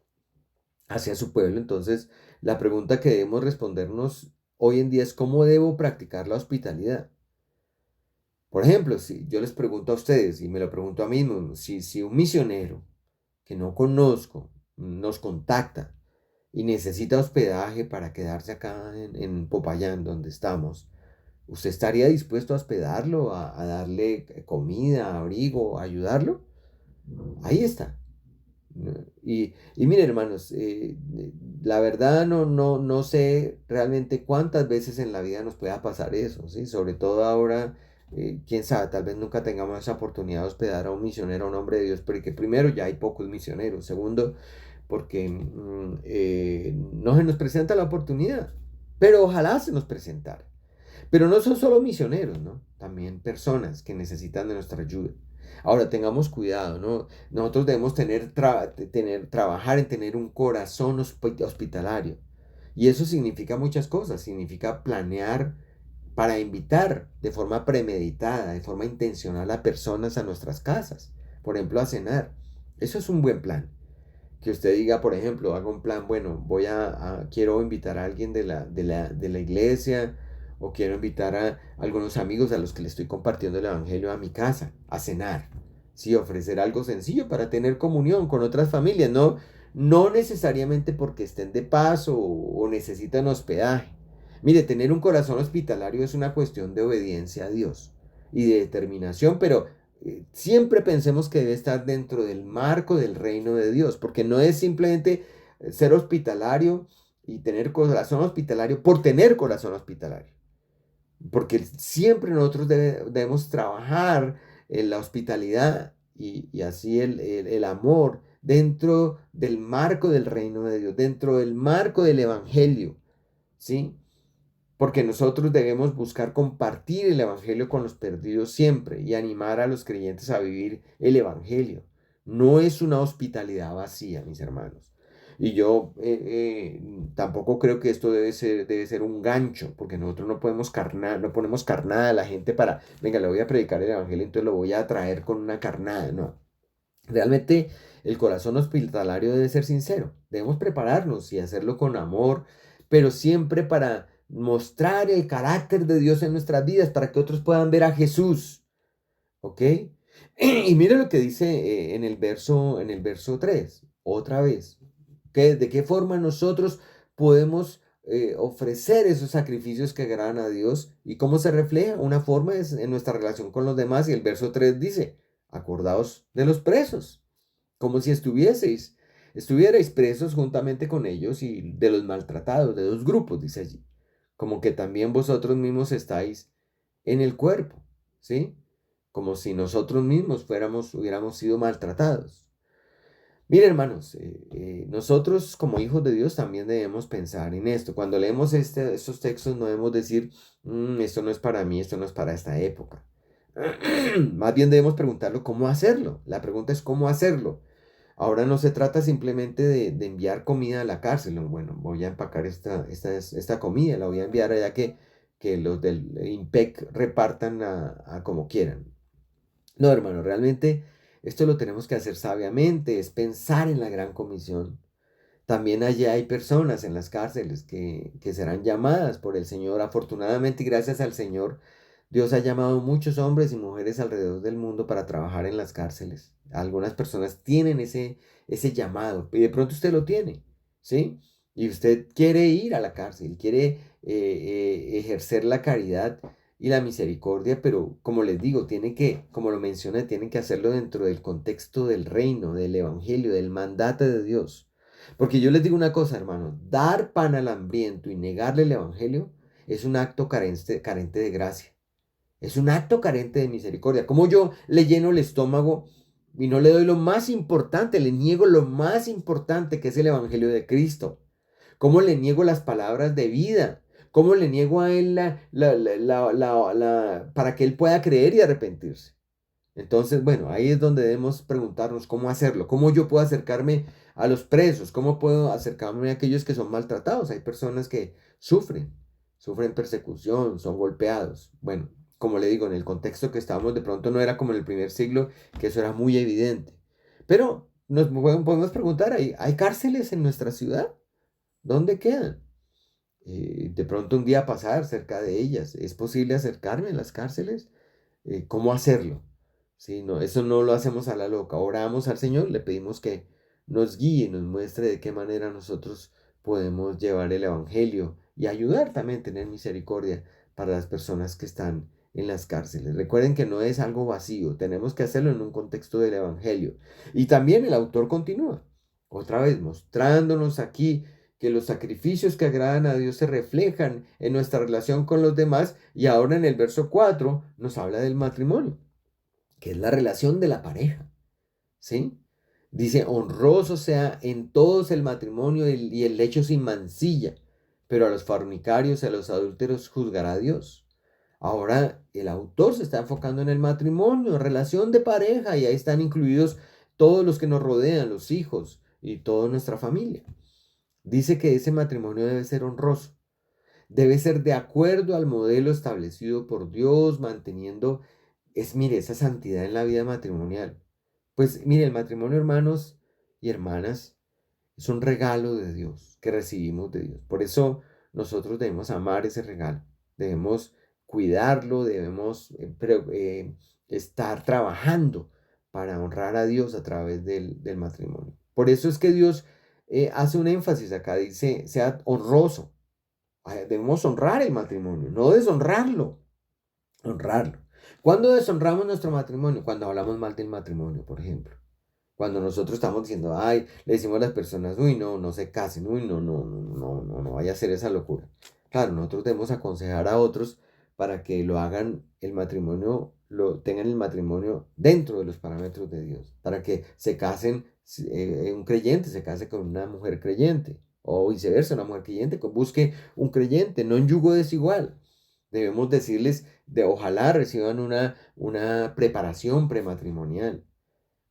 hacia su pueblo. Entonces, la pregunta que debemos respondernos hoy en día es cómo debo practicar la hospitalidad. Por ejemplo, si yo les pregunto a ustedes, y me lo pregunto a mí mismo, si un misionero que no conozco nos contacta y necesita hospedaje para quedarse acá en Popayán, donde estamos, ¿usted estaría dispuesto a hospedarlo, a darle comida, abrigo, a ayudarlo? Ahí está. ¿No? Y miren, hermanos, la verdad no sé realmente cuántas veces en la vida nos pueda pasar eso, ¿sí? Sobre todo ahora, quién sabe, tal vez nunca tengamos esa oportunidad de hospedar a un misionero, a un hombre de Dios, porque primero ya hay pocos misioneros, segundo, porque no se nos presenta la oportunidad, pero ojalá se nos presentara. Pero no son solo misioneros, ¿no? También personas que necesitan de nuestra ayuda. Ahora, tengamos cuidado, ¿no? Nosotros debemos trabajar en tener un corazón hospitalario. Y eso significa muchas cosas. Significa planear para invitar de forma premeditada, de forma intencional a personas a nuestras casas. Por ejemplo, a cenar. Eso es un buen plan. Que usted diga, por ejemplo, haga un plan, bueno, quiero invitar a alguien de la iglesia, o quiero invitar a algunos amigos a los que le estoy compartiendo el evangelio a mi casa, a cenar. Sí, ofrecer algo sencillo para tener comunión con otras familias, no necesariamente porque estén de paso o necesitan hospedaje. Mire, tener un corazón hospitalario es una cuestión de obediencia a Dios y de determinación, pero siempre pensemos que debe estar dentro del marco del reino de Dios, porque no es simplemente ser hospitalario y tener corazón hospitalario por tener corazón hospitalario, porque siempre nosotros debemos trabajar en la hospitalidad y así el amor dentro del marco del reino de Dios, dentro del marco del evangelio, ¿sí? Porque nosotros debemos buscar compartir el Evangelio con los perdidos siempre y animar a los creyentes a vivir el Evangelio. No es una hospitalidad vacía, mis hermanos. Y yo tampoco creo que esto debe ser un gancho, porque nosotros no ponemos carnada a la gente para, venga, le voy a predicar el Evangelio, entonces lo voy a traer con una carnada. No. Realmente el corazón hospitalario debe ser sincero. Debemos prepararnos y hacerlo con amor, pero siempre para mostrar el carácter de Dios en nuestras vidas, para que otros puedan ver a Jesús. ¿Ok? Y mire lo que dice en el verso 3, otra vez. ¿De qué forma nosotros podemos ofrecer esos sacrificios que agradan a Dios? ¿Y cómo se refleja? Una forma es en nuestra relación con los demás, y el verso 3 dice, acordaos de los presos, como si estuvierais presos juntamente con ellos y de los maltratados, de dos grupos, dice allí, como que también vosotros mismos estáis en el cuerpo, ¿sí? Como si nosotros mismos hubiéramos sido maltratados. Mire, hermanos, nosotros como hijos de Dios también debemos pensar en esto. Cuando leemos estos textos no debemos decir, esto no es para mí, esto no es para esta época. Más bien debemos preguntarlo cómo hacerlo. La pregunta es cómo hacerlo. Ahora no se trata simplemente de enviar comida a la cárcel. No, bueno, voy a empacar esta comida, la voy a enviar allá que los del IMPEC repartan a como quieran. No, hermano, realmente esto lo tenemos que hacer sabiamente, es pensar en la gran comisión. También allí hay personas en las cárceles que serán llamadas por el Señor. Afortunadamente y gracias al Señor, Dios ha llamado muchos hombres y mujeres alrededor del mundo para trabajar en las cárceles. Algunas personas tienen ese llamado y de pronto usted lo tiene, ¿sí? Y usted quiere ir a la cárcel, quiere ejercer la caridad y la misericordia, pero como les digo, como lo menciona, tienen que hacerlo dentro del contexto del reino, del evangelio, del mandato de Dios. Porque yo les digo una cosa, hermano, dar pan al hambriento y negarle el evangelio es un acto carente de gracia. Es un acto carente de misericordia. Como yo le lleno el estómago y no le doy lo más importante, le niego lo más importante que es el evangelio de Cristo. ¿Cómo le niego las palabras de vida? ¿Cómo le niego a él para que él pueda creer y arrepentirse? Entonces, bueno, ahí es donde debemos preguntarnos cómo hacerlo, cómo yo puedo acercarme a los presos, cómo puedo acercarme a aquellos que son maltratados. Hay personas que sufren persecución, son golpeados. Bueno, como le digo, en el contexto que estábamos, de pronto no era como en el primer siglo, que eso era muy evidente. Pero podemos preguntar, ¿hay cárceles en nuestra ciudad? ¿Dónde quedan? De pronto un día pasar cerca de ellas. ¿Es posible acercarme a las cárceles? ¿Cómo hacerlo? Sí, no, eso no lo hacemos a la loca. Oramos al Señor, le pedimos que nos guíe, nos muestre de qué manera nosotros podemos llevar el Evangelio y ayudar también a tener misericordia para las personas que están en las cárceles. Recuerden que no es algo vacío, tenemos que hacerlo en un contexto del Evangelio. Y también el autor continúa, otra vez mostrándonos aquí que los sacrificios que agradan a Dios se reflejan en nuestra relación con los demás y ahora en el verso 4 nos habla del matrimonio, que es la relación de la pareja, ¿sí? Dice, honroso sea en todos el matrimonio y el lecho sin mancilla, pero a los fornicarios y a los adúlteros juzgará Dios. Ahora el autor se está enfocando en el matrimonio, relación de pareja, y ahí están incluidos todos los que nos rodean, los hijos y toda nuestra familia. Dice que ese matrimonio debe ser honroso, debe ser de acuerdo al modelo establecido por Dios, manteniendo, mire, esa santidad en la vida matrimonial. Pues mire, el matrimonio, hermanos y hermanas, es un regalo de Dios que recibimos de Dios. Por eso nosotros debemos amar ese regalo, debemos cuidarlo, debemos estar trabajando para honrar a Dios a través del matrimonio. Por eso es que Dios hace un énfasis acá, dice, sea honroso. Debemos honrar el matrimonio, no deshonrarlo, honrarlo. ¿Cuándo deshonramos nuestro matrimonio? Cuando hablamos mal del matrimonio, por ejemplo. Cuando nosotros estamos diciendo, ay, le decimos a las personas, uy, no, no se casen, uy, no, no, no, no, no, no vaya a hacer esa locura. Claro, nosotros debemos aconsejar a otros para que lo hagan el matrimonio, lo tengan el matrimonio dentro de los parámetros de Dios, para que se casen, un creyente se case con una mujer creyente, o viceversa, una mujer creyente busque un creyente, no en yugo desigual. Debemos decirles de ojalá reciban una preparación prematrimonial.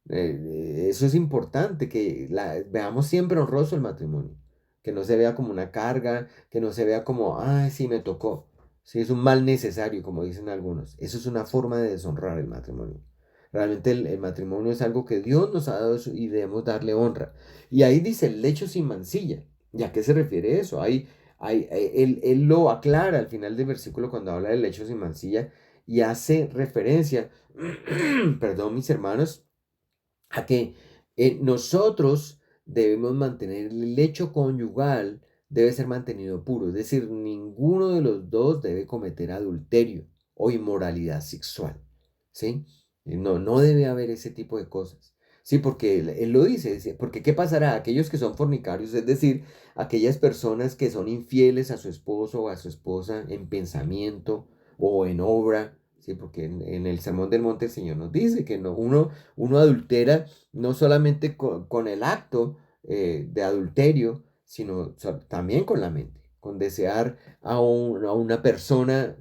Eso es importante, que veamos siempre honroso el matrimonio, que no se vea como una carga, que no se vea como, ay, sí, me tocó, sí, es un mal necesario, como dicen algunos. Eso es una forma de deshonrar el matrimonio. Realmente el matrimonio es algo que Dios nos ha dado y debemos darle honra. Y ahí dice el lecho sin mancilla. ¿Y a qué se refiere eso? Él lo aclara al final del versículo cuando habla del lecho sin mancilla y hace referencia, perdón, mis hermanos, a que nosotros debemos mantener el lecho conyugal, debe ser mantenido puro, es decir, ninguno de los dos debe cometer adulterio o inmoralidad sexual, ¿sí? No, no debe haber ese tipo de cosas. Sí, porque él lo dice, porque ¿qué pasará? Aquellos que son fornicarios, es decir, aquellas personas que son infieles a su esposo o a su esposa en pensamiento o en obra, sí, porque en el Sermón del Monte el Señor nos dice que no, uno adultera no solamente con el acto de adulterio, sino también con la mente, con desear a una persona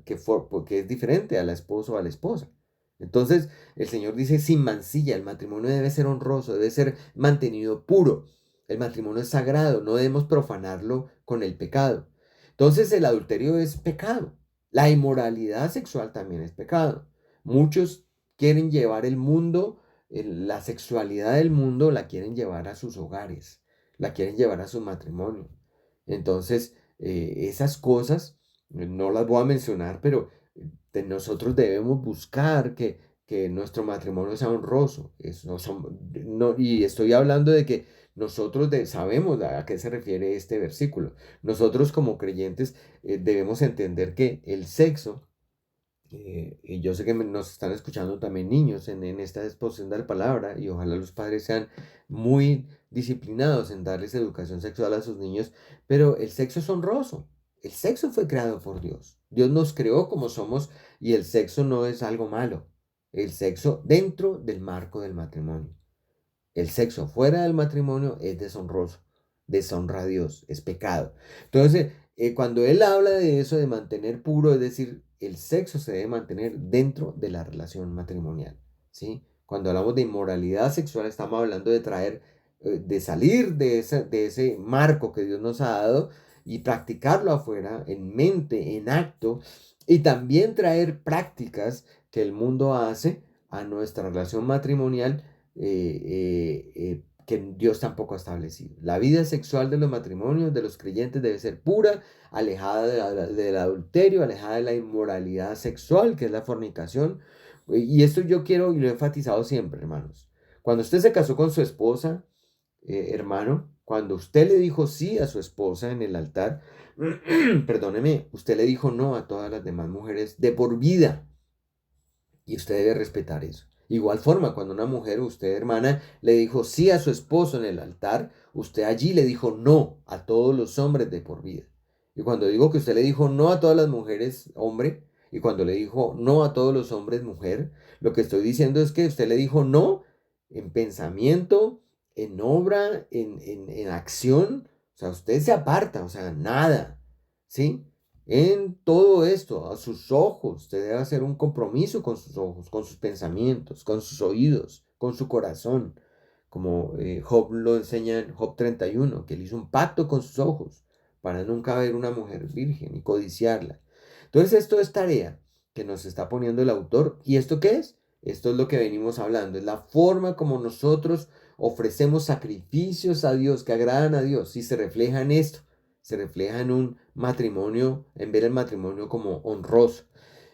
porque es diferente a la esposa o a la esposa. Entonces, el Señor dice sin mancilla, el matrimonio debe ser honroso, debe ser mantenido puro. El matrimonio es sagrado, no debemos profanarlo con el pecado. Entonces, el adulterio es pecado. La inmoralidad sexual también es pecado. Muchos quieren llevar el mundo, la sexualidad del mundo la quieren llevar a sus hogares, la quieren llevar a su matrimonio. Entonces, esas cosas, no las voy a mencionar, pero nosotros debemos buscar que nuestro matrimonio sea honroso. Y estoy hablando de que nosotros sabemos a qué se refiere este versículo. Nosotros como creyentes debemos entender que el sexo, y yo sé que nos están escuchando también niños en esta exposición de la palabra, y ojalá los padres sean muy disciplinados en darles educación sexual a sus niños, pero el sexo es honroso. El sexo fue creado por Dios. Dios nos creó como somos y el sexo no es algo malo. El sexo dentro del marco del matrimonio. El sexo fuera del matrimonio es deshonroso, deshonra a Dios, es pecado. Entonces, cuando él habla de eso, de mantener puro, es decir, el sexo se debe mantener dentro de la relación matrimonial, ¿sí? Cuando hablamos de inmoralidad sexual, estamos hablando de traer, de salir de ese marco que Dios nos ha dado y practicarlo afuera, en mente, en acto, y también traer prácticas que el mundo hace a nuestra relación matrimonial que Dios tampoco ha establecido. La vida sexual de los matrimonios de los creyentes debe ser pura, alejada del adulterio, alejada de la inmoralidad sexual, que es la fornicación. Y esto yo quiero y lo he enfatizado siempre, hermanos. Cuando usted se casó con su esposa, hermano, cuando usted le dijo sí a su esposa en el altar, perdóneme, usted le dijo no a todas las demás mujeres de por vida. Y usted debe respetar eso. Igual forma, cuando una mujer, usted hermana, le dijo sí a su esposo en el altar, usted allí le dijo no a todos los hombres de por vida. Y cuando digo que usted le dijo no a todas las mujeres, hombre, y cuando le dijo no a todos los hombres, mujer, lo que estoy diciendo es que usted le dijo no en pensamiento, en obra, en acción. O sea, usted se aparta, o sea, nada. ¿Sí? En todo esto, a sus ojos, usted debe hacer un compromiso con sus ojos, con sus pensamientos, con sus oídos, con su corazón, como Job lo enseña en Job 31, que él hizo un pacto con sus ojos para nunca ver una mujer virgen y codiciarla. Entonces esto es tarea que nos está poniendo el autor. ¿Y esto qué es? Esto es lo que venimos hablando, es la forma como nosotros ofrecemos sacrificios a Dios que agradan a Dios, si se refleja en esto, se refleja en un matrimonio, en ver el matrimonio como honroso.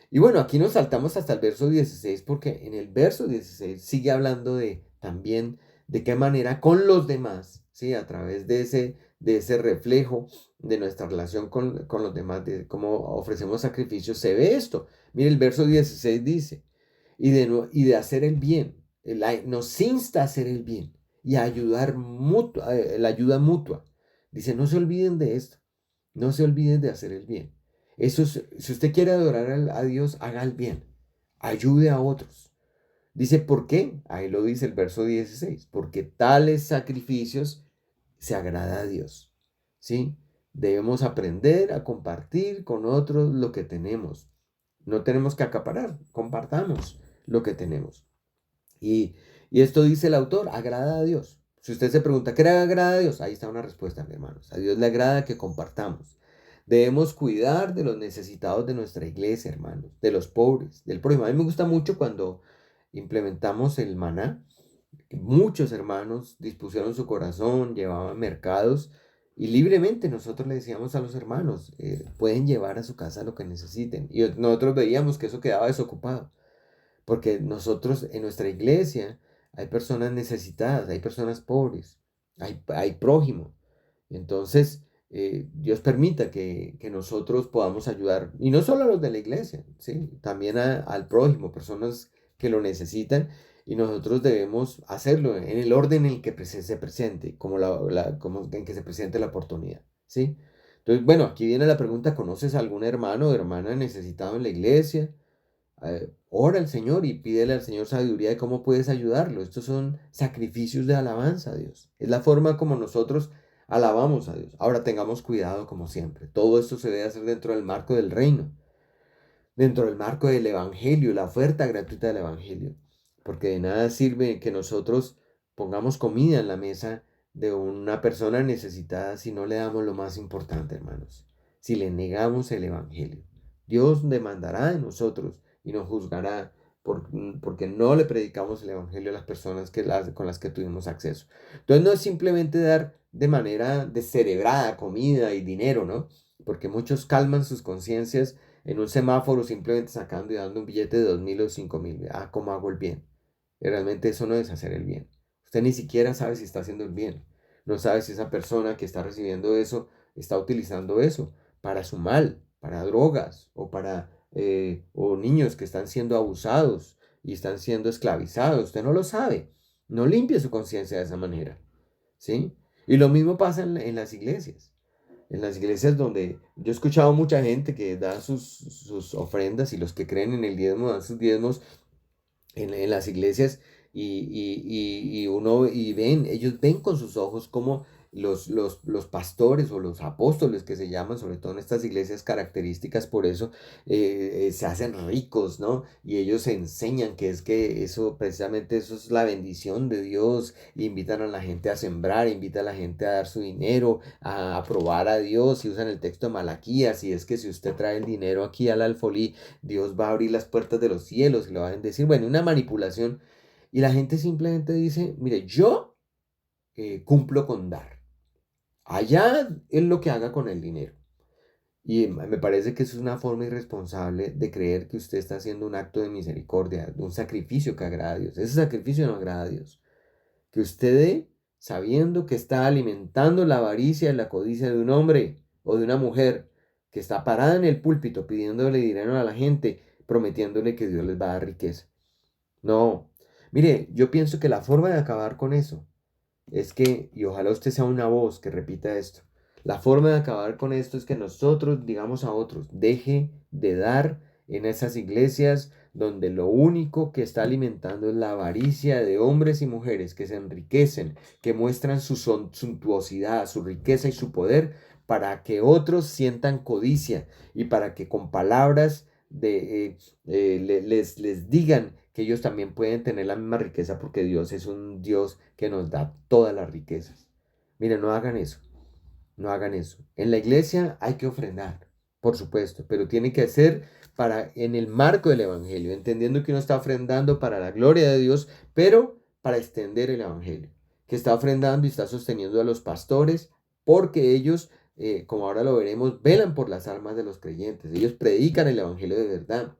Y bueno, aquí nos saltamos hasta el verso 16 porque en el verso 16 sigue hablando de también de qué manera con los demás, ¿sí? A través de ese reflejo de nuestra relación con los demás, de cómo ofrecemos sacrificios, se ve esto. Mire, el verso 16 dice, y de hacer el bien, nos insta a hacer el bien y a ayudar la ayuda mutua. Dice, no se olviden de esto. No se olviden de hacer el bien. Si usted quiere adorar a Dios, haga el bien. Ayude a otros. Dice, ¿por qué? Ahí lo dice el verso 16. Porque tales sacrificios se agrada a Dios. ¿Sí? Debemos aprender a compartir con otros lo que tenemos. No tenemos que acaparar, compartamos lo que tenemos. Y, y esto dice el autor, agrada a Dios. Si usted se pregunta, ¿qué le agrada a Dios? Ahí está una respuesta, mi hermanos. A Dios le agrada que compartamos. Debemos cuidar de los necesitados de nuestra iglesia, hermanos, de los pobres, del prójimo. A mí me gusta mucho cuando implementamos el maná. Muchos hermanos dispusieron su corazón, llevaban mercados y libremente nosotros le decíamos a los hermanos, pueden llevar a su casa lo que necesiten. Y nosotros veíamos que eso quedaba desocupado. Porque nosotros en nuestra iglesia hay personas necesitadas, hay personas pobres, hay prójimo. Entonces, Dios permita que nosotros podamos ayudar, y no solo a los de la iglesia, ¿sí? También al prójimo, personas que lo necesitan y nosotros debemos hacerlo en el orden en el que se presente, como en que se presente la oportunidad, ¿sí? Entonces, bueno, aquí viene la pregunta, ¿conoces a algún hermano o hermana necesitado en la iglesia? Ora al Señor y pídele al Señor sabiduría de cómo puedes ayudarlo. Estos son sacrificios de alabanza a Dios. Es la forma como nosotros alabamos a Dios. Ahora tengamos cuidado como siempre. Todo esto se debe hacer dentro del marco del reino, dentro del marco del Evangelio, la oferta gratuita del Evangelio. Porque de nada sirve que nosotros pongamos comida en la mesa de una persona necesitada si no le damos lo más importante, hermanos. Si le negamos el Evangelio. Dios demandará de nosotros y nos juzgará porque no le predicamos el Evangelio a las personas con las que tuvimos acceso. Entonces no es simplemente dar de manera descerebrada comida y dinero, ¿no? Porque muchos calman sus conciencias en un semáforo simplemente sacando y dando un billete de 2.000 o 5.000. Ah, ¿cómo hago el bien? Y realmente eso no es hacer el bien. Usted ni siquiera sabe si está haciendo el bien. No sabe si esa persona que está recibiendo eso está utilizando eso para su mal, para drogas o niños que están siendo abusados y están siendo esclavizados. Usted no lo sabe. No limpie su conciencia de esa manera. ¿Sí? Y lo mismo pasa en las iglesias. En las iglesias donde yo he escuchado mucha gente que da sus ofrendas y los que creen en el diezmo dan sus diezmos en las iglesias ellos ven con sus ojos como los pastores o los apóstoles que se llaman, sobre todo en estas iglesias características, por eso se hacen ricos, ¿no? Y ellos enseñan que es que eso, precisamente eso es la bendición de Dios, y invitan a la gente a sembrar, invitan a la gente a dar su dinero, a probar a Dios, y usan el texto de Malaquías, y es que si usted trae el dinero aquí al alfolí, Dios va a abrir las puertas de los cielos y lo va a bendecir. Bueno, una manipulación. Y la gente simplemente dice, mire, yo cumplo con dar. Allá es lo que haga con el dinero. Y me parece que eso es una forma irresponsable de creer que usted está haciendo un acto de misericordia, un sacrificio que agrada a Dios. Ese sacrificio no agrada a Dios. Que usted dé sabiendo que está alimentando la avaricia y la codicia de un hombre o de una mujer que está parada en el púlpito pidiéndole dinero a la gente, prometiéndole que Dios les va a dar riqueza. No, mire, yo pienso que la forma de acabar con eso es que, y ojalá usted sea una voz que repita esto, la forma de acabar con esto es que nosotros digamos a otros, deje de dar en esas iglesias donde lo único que está alimentando es la avaricia de hombres y mujeres que se enriquecen, que muestran su suntuosidad, su riqueza y su poder para que otros sientan codicia y para que con palabras les digan que ellos también pueden tener la misma riqueza porque Dios es un Dios que nos da todas las riquezas. Miren, no hagan eso, no hagan eso. En la iglesia hay que ofrendar, por supuesto, pero tiene que ser en el marco del Evangelio, entendiendo que uno está ofrendando para la gloria de Dios, pero para extender el Evangelio, que está ofrendando y está sosteniendo a los pastores porque ellos, como ahora lo veremos, velan por las almas de los creyentes, ellos predican el Evangelio de verdad.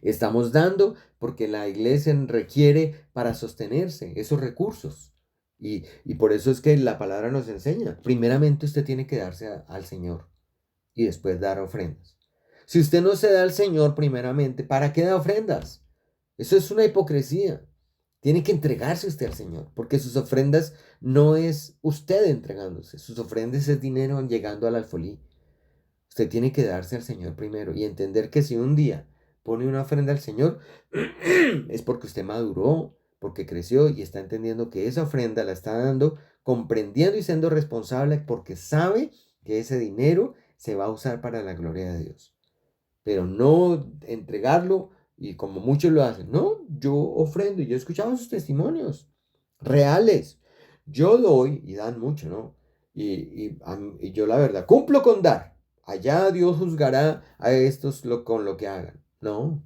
Estamos dando porque la iglesia requiere para sostenerse esos recursos. Y por eso es que la palabra nos enseña. Primeramente usted tiene que darse al Señor y después dar ofrendas. Si usted no se da al Señor primeramente, ¿para qué da ofrendas? Eso es una hipocresía. Tiene que entregarse usted al Señor, porque sus ofrendas no es usted entregándose, sus ofrendas es dinero llegando al alfolí. Usted tiene que darse al Señor primero y entender que si un día pone una ofrenda al Señor, es porque usted maduró, porque creció y está entendiendo que esa ofrenda la está dando, comprendiendo y siendo responsable porque sabe que ese dinero se va a usar para la gloria de Dios. Pero no entregarlo y como muchos lo hacen. No, yo ofrendo y yo he escuchado sus testimonios reales. Yo doy y dan mucho, ¿no? Y yo la verdad, cumplo con dar. Allá Dios juzgará a estos con lo que hagan. No,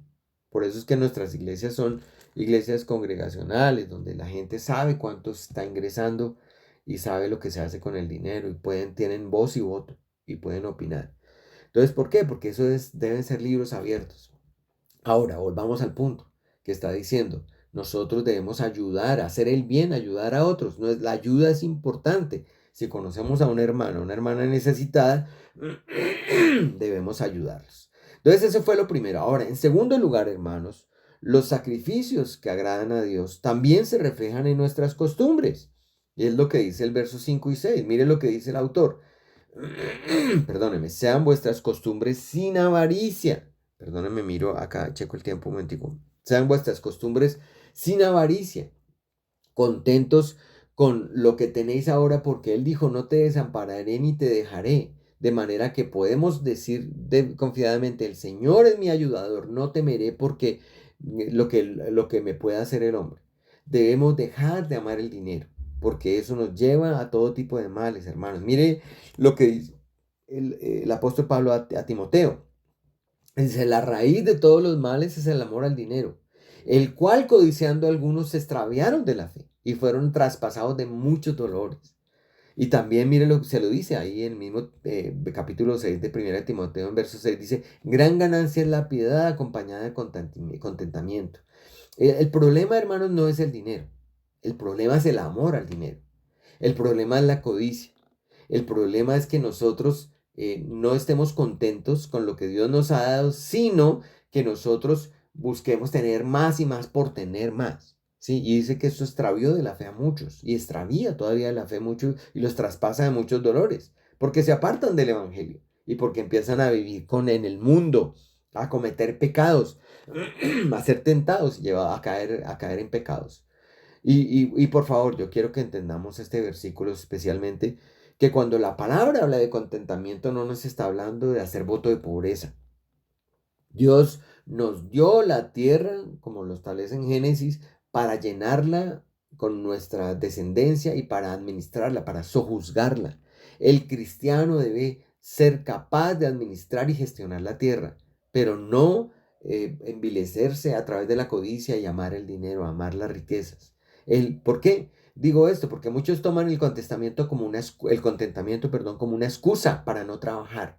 por eso es que nuestras iglesias son iglesias congregacionales, donde la gente sabe cuánto está ingresando y sabe lo que se hace con el dinero y tienen voz y voto y pueden opinar. Entonces, ¿por qué? Porque deben ser libros abiertos. Ahora, volvamos al punto que está diciendo. Nosotros debemos ayudar, hacer el bien, ayudar a otros. No es, la ayuda es importante. Si conocemos a un hermano, una hermana necesitada, debemos ayudarlos. Entonces, eso fue lo primero. Ahora, en segundo lugar, hermanos, los sacrificios que agradan a Dios también se reflejan en nuestras costumbres. Y es lo que dice el verso 5 y 6. Mire lo que dice el autor. Perdónenme, sean vuestras costumbres sin avaricia. Perdónenme, miro acá, checo el tiempo un momentico. Sean vuestras costumbres sin avaricia, contentos con lo que tenéis ahora, porque Él dijo, no te desampararé ni te dejaré. De manera que podemos decir confiadamente, el Señor es mi ayudador, no temeré porque lo que me pueda hacer el hombre. Debemos dejar de amar el dinero, porque eso nos lleva a todo tipo de males, hermanos. Mire lo que dice el apóstol Pablo a Timoteo. Dice, la raíz de todos los males es el amor al dinero, el cual codiciando algunos se extraviaron de la fe y fueron traspasados de muchos dolores. Y también mire lo que se lo dice ahí en el mismo capítulo 6 de 1 Timoteo, en verso 6, dice, gran ganancia es la piedad acompañada de contentamiento. El problema, hermanos, no es el dinero. El problema es el amor al dinero. El problema es la codicia. El problema es que nosotros no estemos contentos con lo que Dios nos ha dado, sino que nosotros busquemos tener más y más por tener más. ¿Sí? Y dice que eso extravió de la fe a muchos y extravía todavía de la fe a muchos y los traspasa de muchos dolores, porque se apartan del evangelio y porque empiezan a vivir en el mundo, a cometer pecados, a ser tentados y llevados a caer en pecados. Y por favor, yo quiero que entendamos este versículo especialmente, que cuando la palabra habla de contentamiento no nos está hablando de hacer voto de pobreza. Dios nos dio la tierra, como lo establece en Génesis, para llenarla con nuestra descendencia y para administrarla, para sojuzgarla. El cristiano debe ser capaz de administrar y gestionar la tierra, pero no envilecerse a través de la codicia y amar el dinero, amar las riquezas. ¿Por qué? Digo esto porque muchos toman el contentamiento como el contentamiento, perdón, como una excusa para no trabajar.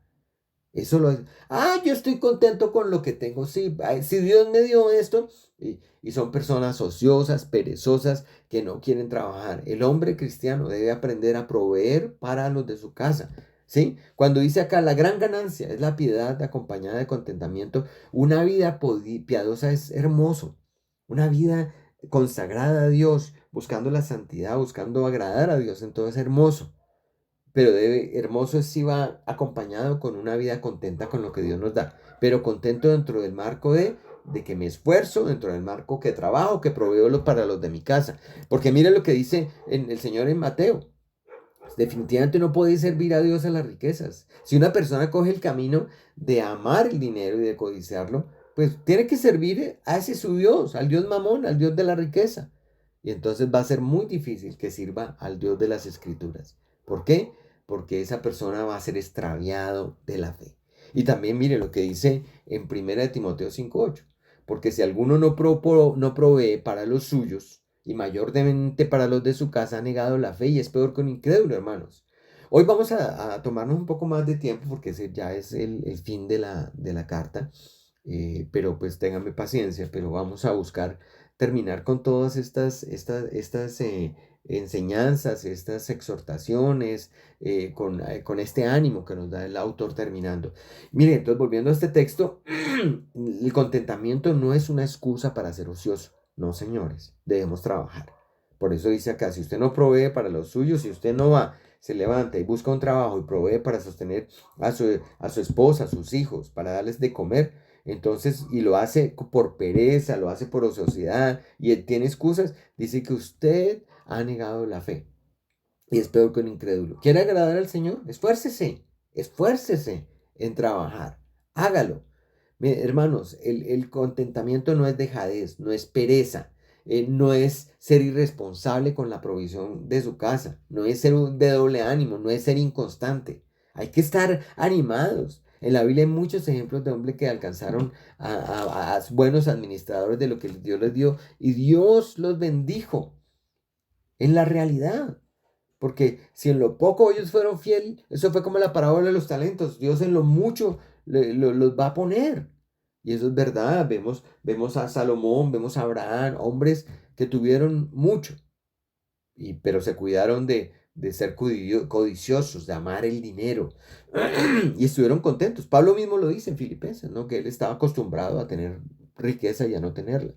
Eso lo es. Ah, yo estoy contento con lo que tengo. Sí, ay, si Dios me dio esto. Y son personas ociosas, perezosas, que no quieren trabajar. El hombre cristiano debe aprender a proveer para los de su casa. ¿Sí? Cuando dice acá, la gran ganancia es la piedad acompañada de contentamiento. Una vida piadosa es hermoso. Una vida consagrada a Dios, buscando la santidad, buscando agradar a Dios, entonces es hermoso. Pero hermoso es si va acompañado con una vida contenta con lo que Dios nos da, pero contento dentro del marco de que me esfuerzo, dentro del marco que trabajo, que proveo para los de mi casa. Porque mire lo que dice el Señor en Mateo. Definitivamente no podéis servir a Dios a las riquezas. Si una persona coge el camino de amar el dinero y de codiciarlo, pues tiene que servir a ese su Dios, al Dios Mamón, al Dios de la riqueza. Y entonces va a ser muy difícil que sirva al Dios de las Escrituras. ¿Por qué? Porque esa persona va a ser extraviado de la fe. Y también mire lo que dice en 1 Timoteo 5:8. Porque si alguno no provee para los suyos, y mayormente para los de su casa, ha negado la fe y es peor que un incrédulo, hermanos. Hoy vamos a tomarnos un poco más de tiempo porque ese ya es el fin de la carta, pero pues ténganme paciencia, pero vamos a buscar terminar con todas estas enseñanzas, estas exhortaciones, con este ánimo que nos da el autor terminando. Mire, entonces volviendo a este texto, el contentamiento no es una excusa para ser ocioso. No, señores, debemos trabajar. Por eso dice acá, si usted no provee para los suyos, si usted no va, se levanta y busca un trabajo y provee para sostener a su esposa, a sus hijos, para darles de comer, entonces, y lo hace por pereza, lo hace por ociosidad, y él tiene excusas, dice que usted ha negado la fe. Y es peor que un incrédulo. ¿Quiere agradar al Señor? Esfuércese, esfuércese en trabajar. Hágalo. Hermanos, el contentamiento no es dejadez, no es pereza, no es ser irresponsable con la provisión de su casa, no es ser de doble ánimo, no es ser inconstante. Hay que estar animados. En la Biblia hay muchos ejemplos de hombres que alcanzaron a buenos administradores de lo que Dios les dio y Dios los bendijo en la realidad. Porque si en lo poco ellos fueron fieles, eso fue como la parábola de los talentos. Dios en lo mucho los va a poner. Y eso es verdad. Vemos a Salomón, vemos a Abraham, hombres que tuvieron mucho, pero se cuidaron de ser codiciosos, de amar el dinero. Y estuvieron contentos. Pablo mismo lo dice en Filipenses, ¿no? Que él estaba acostumbrado a tener riqueza y a no tenerla.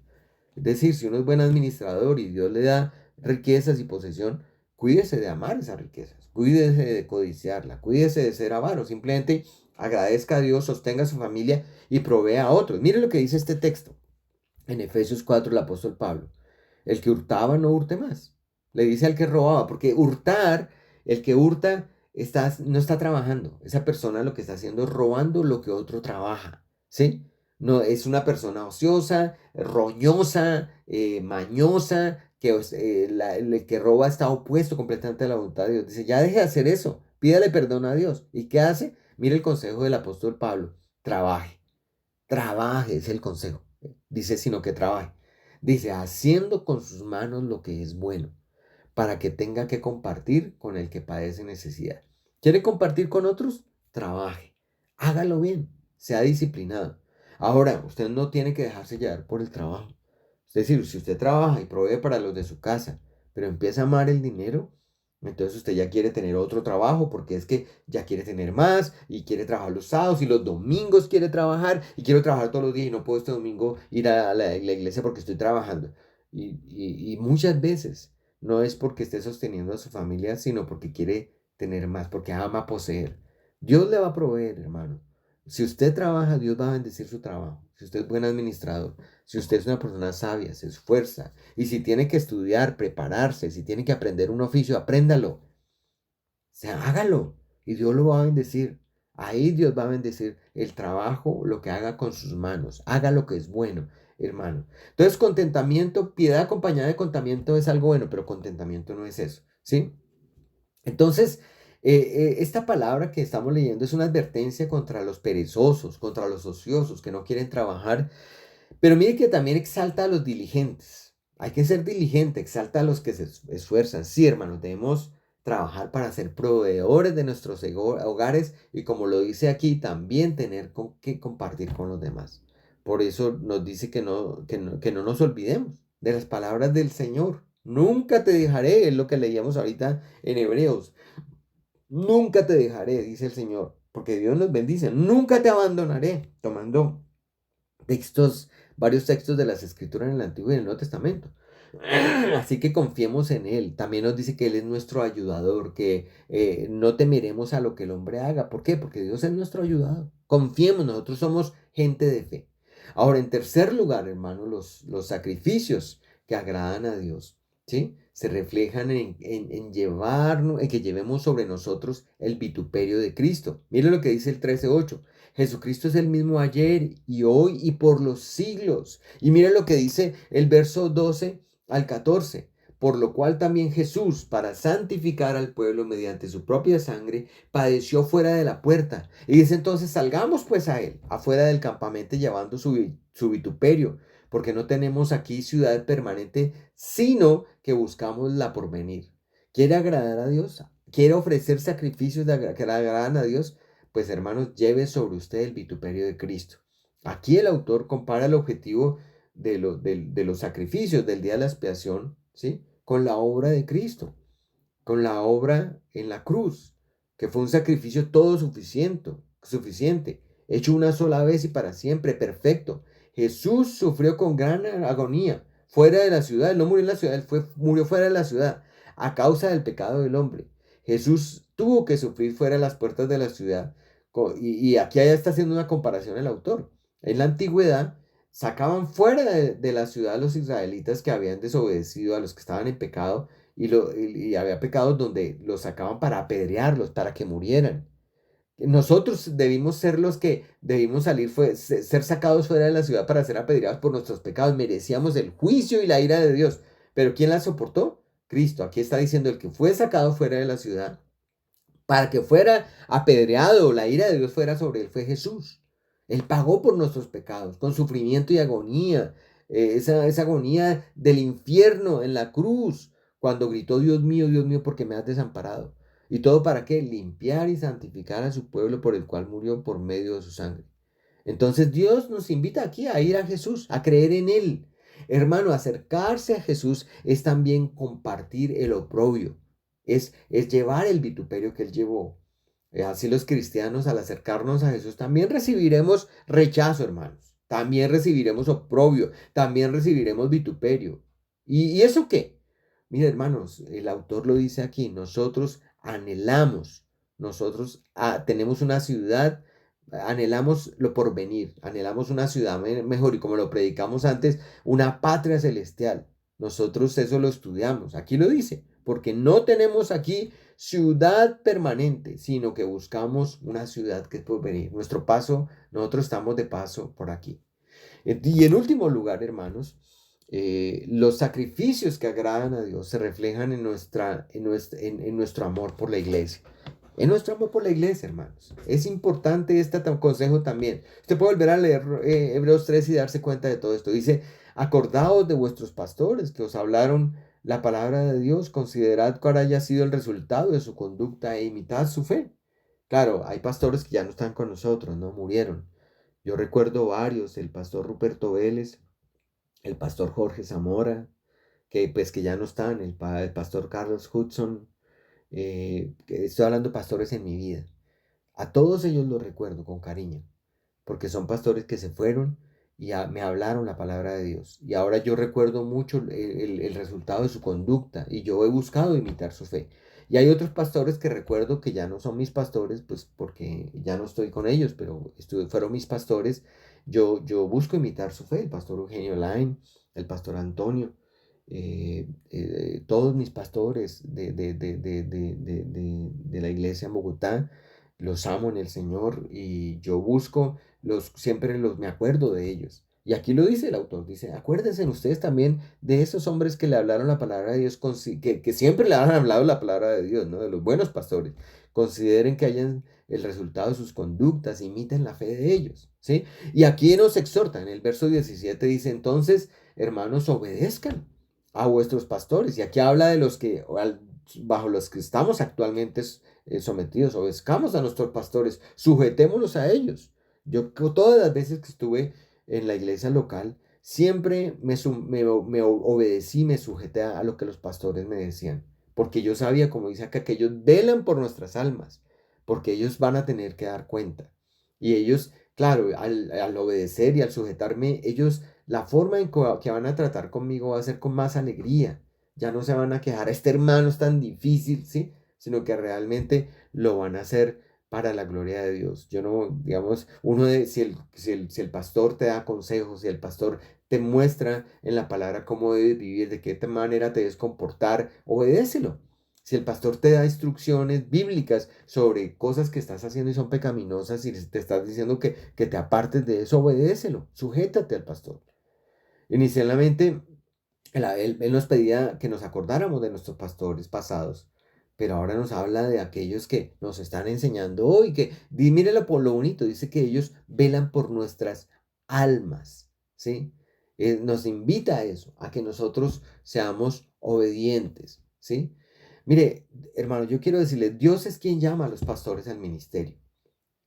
Es decir, si uno es buen administrador y Dios le da riquezas y posesión, cuídese de amar esas riquezas, cuídese de codiciarla, cuídese de ser avaro, simplemente agradezca a Dios, sostenga a su familia y provea a otros. Mire lo que dice este texto en Efesios 4, el apóstol Pablo. El que hurtaba no hurte más. Le dice al que robaba, porque hurtar, el que hurta no está trabajando. Esa persona lo que está haciendo es robando lo que otro trabaja, ¿sí? No, es una persona ociosa, roñosa, mañosa, que el que roba está opuesto completamente a la voluntad de Dios. Dice, ya deje de hacer eso, pídale perdón a Dios. ¿Y qué hace? Mire el consejo del apóstol Pablo, trabaje, trabaje, es el consejo. Dice, sino que trabaje. Dice, haciendo con sus manos lo que es bueno, para que tenga que compartir con el que padece necesidad. ¿Quiere compartir con otros? Trabaje. Hágalo bien. Sea disciplinado. Ahora, usted no tiene que dejarse llevar por el trabajo. Es decir, si usted trabaja y provee para los de su casa, pero empieza a amar el dinero, entonces usted ya quiere tener otro trabajo porque es que ya quiere tener más y quiere trabajar los sábados y los domingos quiere trabajar y quiero trabajar todos los días y no puedo este domingo ir a la iglesia porque estoy trabajando. Y muchas veces no es porque esté sosteniendo a su familia, sino porque quiere tener más, porque ama poseer. Dios le va a proveer, hermano. Si usted trabaja, Dios va a bendecir su trabajo. Si usted es buen administrador, si usted es una persona sabia, se esfuerza. Y si tiene que estudiar, prepararse, si tiene que aprender un oficio, apréndalo. O sea, hágalo. Y Dios lo va a bendecir. Ahí Dios va a bendecir el trabajo, lo que haga con sus manos. Haga lo que es bueno, hermano. Entonces, contentamiento, piedad acompañada de contentamiento es algo bueno, pero contentamiento no es eso, ¿sí? Entonces, esta palabra que estamos leyendo es una advertencia contra los perezosos, contra los ociosos que no quieren trabajar, pero mire que también exalta a los diligentes. Hay que ser diligente, exalta a los que se esfuerzan. Sí, hermanos, debemos trabajar para ser proveedores de nuestros hogares y como lo dice aquí, también tener que compartir con los demás. Por eso nos dice que no nos olvidemos de las palabras del Señor. Nunca te dejaré, es lo que leíamos ahorita en Hebreos. Nunca te dejaré, dice el Señor, porque Dios nos bendice. Nunca te abandonaré, tomando textos, varios textos de las Escrituras en el Antiguo y en el Nuevo Testamento. Así que confiemos en Él. También nos dice que Él es nuestro ayudador, que no temeremos a lo que el hombre haga. ¿Por qué? Porque Dios es nuestro ayudador. Confiemos, nosotros somos gente de fe. Ahora, en tercer lugar, hermano, los sacrificios que agradan a Dios, ¿sí? Se reflejan en que llevemos sobre nosotros el vituperio de Cristo. Mire lo que dice el 13:8. Jesucristo es el mismo ayer y hoy y por los siglos. Y mire lo que dice el verso 12 al 14. Por lo cual también Jesús, para santificar al pueblo mediante su propia sangre, padeció fuera de la puerta. Y dice entonces, salgamos pues a él, afuera del campamento, llevando su vituperio, porque no tenemos aquí ciudad permanente, sino que buscamos la porvenir. ¿Quiere agradar a Dios? ¿Quiere ofrecer sacrificios que le agradan a Dios? Pues hermanos, lleve sobre usted el vituperio de Cristo. Aquí el autor compara el objetivo de los sacrificios del día de la expiación, ¿sí? Con la obra de Cristo, con la obra en la cruz, que fue un sacrificio todo suficiente, hecho una sola vez y para siempre, perfecto. Jesús sufrió con gran agonía fuera de la ciudad, él no murió en la ciudad, murió fuera de la ciudad a causa del pecado del hombre. Jesús tuvo que sufrir fuera de las puertas de la ciudad. Y aquí ya está haciendo una comparación el autor. En la antigüedad sacaban fuera de la ciudad a los israelitas que habían desobedecido, a los que estaban en pecado, y había pecados donde los sacaban para apedrearlos, para que murieran. Nosotros debimos ser los que debimos ser sacados fuera de la ciudad para ser apedreados por nuestros pecados. Merecíamos el juicio y la ira de Dios. Pero ¿quién la soportó? Cristo. Aquí está diciendo el que fue sacado fuera de la ciudad para que fuera apedreado, la ira de Dios fuera sobre él, fue Jesús. Él pagó por nuestros pecados, con sufrimiento y agonía, esa agonía del infierno en la cruz, cuando gritó, Dios mío, ¿por qué me has desamparado? ¿Y todo para qué? Limpiar y santificar a su pueblo por el cual murió por medio de su sangre. Entonces Dios nos invita aquí a ir a Jesús, a creer en Él. Hermano, acercarse a Jesús es también compartir el oprobio, es llevar el vituperio que Él llevó. Así los cristianos al acercarnos a Jesús también recibiremos rechazo, hermanos. también recibiremos oprobio, también recibiremos vituperio. ¿Y eso qué? Mira, hermanos, el autor lo dice aquí, nosotros anhelamos, nosotros tenemos una ciudad, anhelamos lo porvenir, anhelamos una ciudad mejor y como lo predicamos antes, una patria celestial. Nosotros eso lo estudiamos, aquí lo dice, porque no tenemos aquí ciudad permanente, sino que buscamos una ciudad que es por venir. Nuestro paso, nosotros estamos de paso por aquí. Y en último lugar, hermanos, los sacrificios que agradan a Dios se reflejan en nuestro amor por la iglesia. En nuestro amor por la iglesia, hermanos. Es importante este consejo también. Usted puede volver a leer Hebreos 3 y darse cuenta de todo esto. Dice, acordaos de vuestros pastores que os hablaron la palabra de Dios, considerad cuál haya sido el resultado de su conducta e imitad su fe. Claro, hay pastores que ya no están con nosotros, no murieron. Yo recuerdo varios, el pastor Ruperto Vélez, el pastor Jorge Zamora, que pues que ya no están, el pastor Carlos Hudson, que estoy hablando de pastores en mi vida. A todos ellos los recuerdo con cariño, porque son pastores que se fueron y me hablaron la palabra de Dios. Y ahora yo recuerdo mucho el resultado de su conducta y yo he buscado imitar su fe. Y hay otros pastores que recuerdo que ya no son mis pastores, pues porque ya no estoy con ellos, pero fueron mis pastores. Yo busco imitar su fe, el pastor Eugenio Lain, el pastor Antonio, todos mis pastores de la iglesia en Bogotá, los amo en el Señor y yo busco siempre me acuerdo de ellos. Y aquí lo dice el autor, dice, acuérdense ustedes también de esos hombres que le hablaron la palabra de Dios, que siempre le han hablado la palabra de Dios, ¿no? De los buenos pastores. Consideren que hayan el resultado de sus conductas, imiten la fe de ellos, ¿sí? Y aquí nos exhorta, en el verso 17 dice, entonces, hermanos, obedezcan a vuestros pastores. Y aquí habla de los que, bajo los que estamos actualmente sometidos, obedezcamos a nuestros pastores, sujetémonos a ellos. Yo todas las veces que estuve en la iglesia local, siempre me obedecí, me sujeté a lo que los pastores me decían, porque yo sabía, como dice acá, que ellos velan por nuestras almas, porque ellos van a tener que dar cuenta. Y ellos, claro, al obedecer y al sujetarme, ellos, la forma en que van a tratar conmigo va a ser con más alegría. Ya no se van a quejar, este hermano es tan difícil, ¿sí? Sino que realmente lo van a hacer para la gloria de Dios. Yo no, digamos, si el pastor te da consejos, si el pastor te muestra en la palabra cómo debes vivir, de qué manera te debes comportar, obedécelo. Si el pastor te da instrucciones bíblicas sobre cosas que estás haciendo y son pecaminosas y te estás diciendo que te apartes de eso, obedécelo, sujétate al pastor. Inicialmente, él nos pedía que nos acordáramos de nuestros pastores pasados, pero ahora nos habla de aquellos que nos están enseñando hoy, mírelo por lo bonito, dice que ellos velan por nuestras almas, ¿sí? Nos invita a eso, a que nosotros seamos obedientes, ¿sí? Mire, hermano, yo quiero decirle, Dios es quien llama a los pastores al ministerio,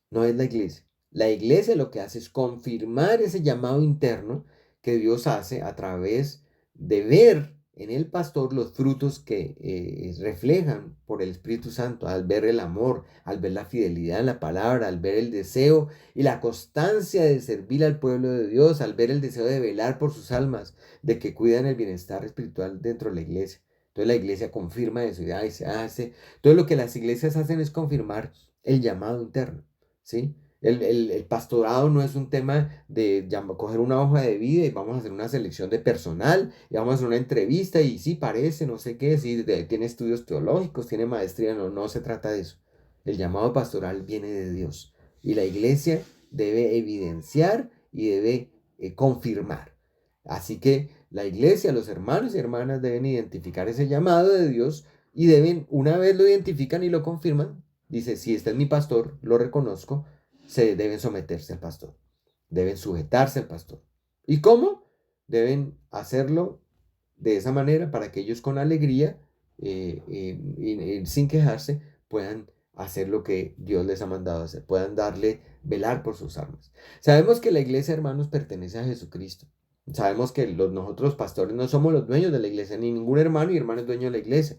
no es la iglesia. La iglesia lo que hace es confirmar ese llamado interno que Dios hace a través de ver en el pastor los frutos que reflejan por el Espíritu Santo, al ver el amor, al ver la fidelidad en la palabra, al ver el deseo y la constancia de servir al pueblo de Dios, al ver el deseo de velar por sus almas, de que cuidan el bienestar espiritual dentro de la iglesia. Entonces la iglesia confirma eso y se hace. Todo lo que las iglesias hacen es confirmar el llamado interno, ¿sí? El pastorado no es un tema de coger una hoja de vida y vamos a hacer una selección de personal y vamos a hacer una entrevista y sí parece, no sé qué, sí, tiene estudios teológicos, tiene maestría, no, no se trata de eso. El llamado pastoral viene de Dios y la iglesia debe evidenciar y debe confirmar. Así que la iglesia, los hermanos y hermanas deben identificar ese llamado de Dios y deben, una vez lo identifican y lo confirman, dice, si este es mi pastor, lo reconozco, se deben someterse al pastor, deben sujetarse al pastor. ¿Y cómo? Deben hacerlo de esa manera para que ellos con alegría y sin quejarse puedan hacer lo que Dios les ha mandado hacer, puedan velar por sus almas. Sabemos que la iglesia, hermanos, pertenece a Jesucristo. Sabemos que nosotros pastores no somos los dueños de la iglesia, ni ningún hermano y hermano es dueño de la iglesia.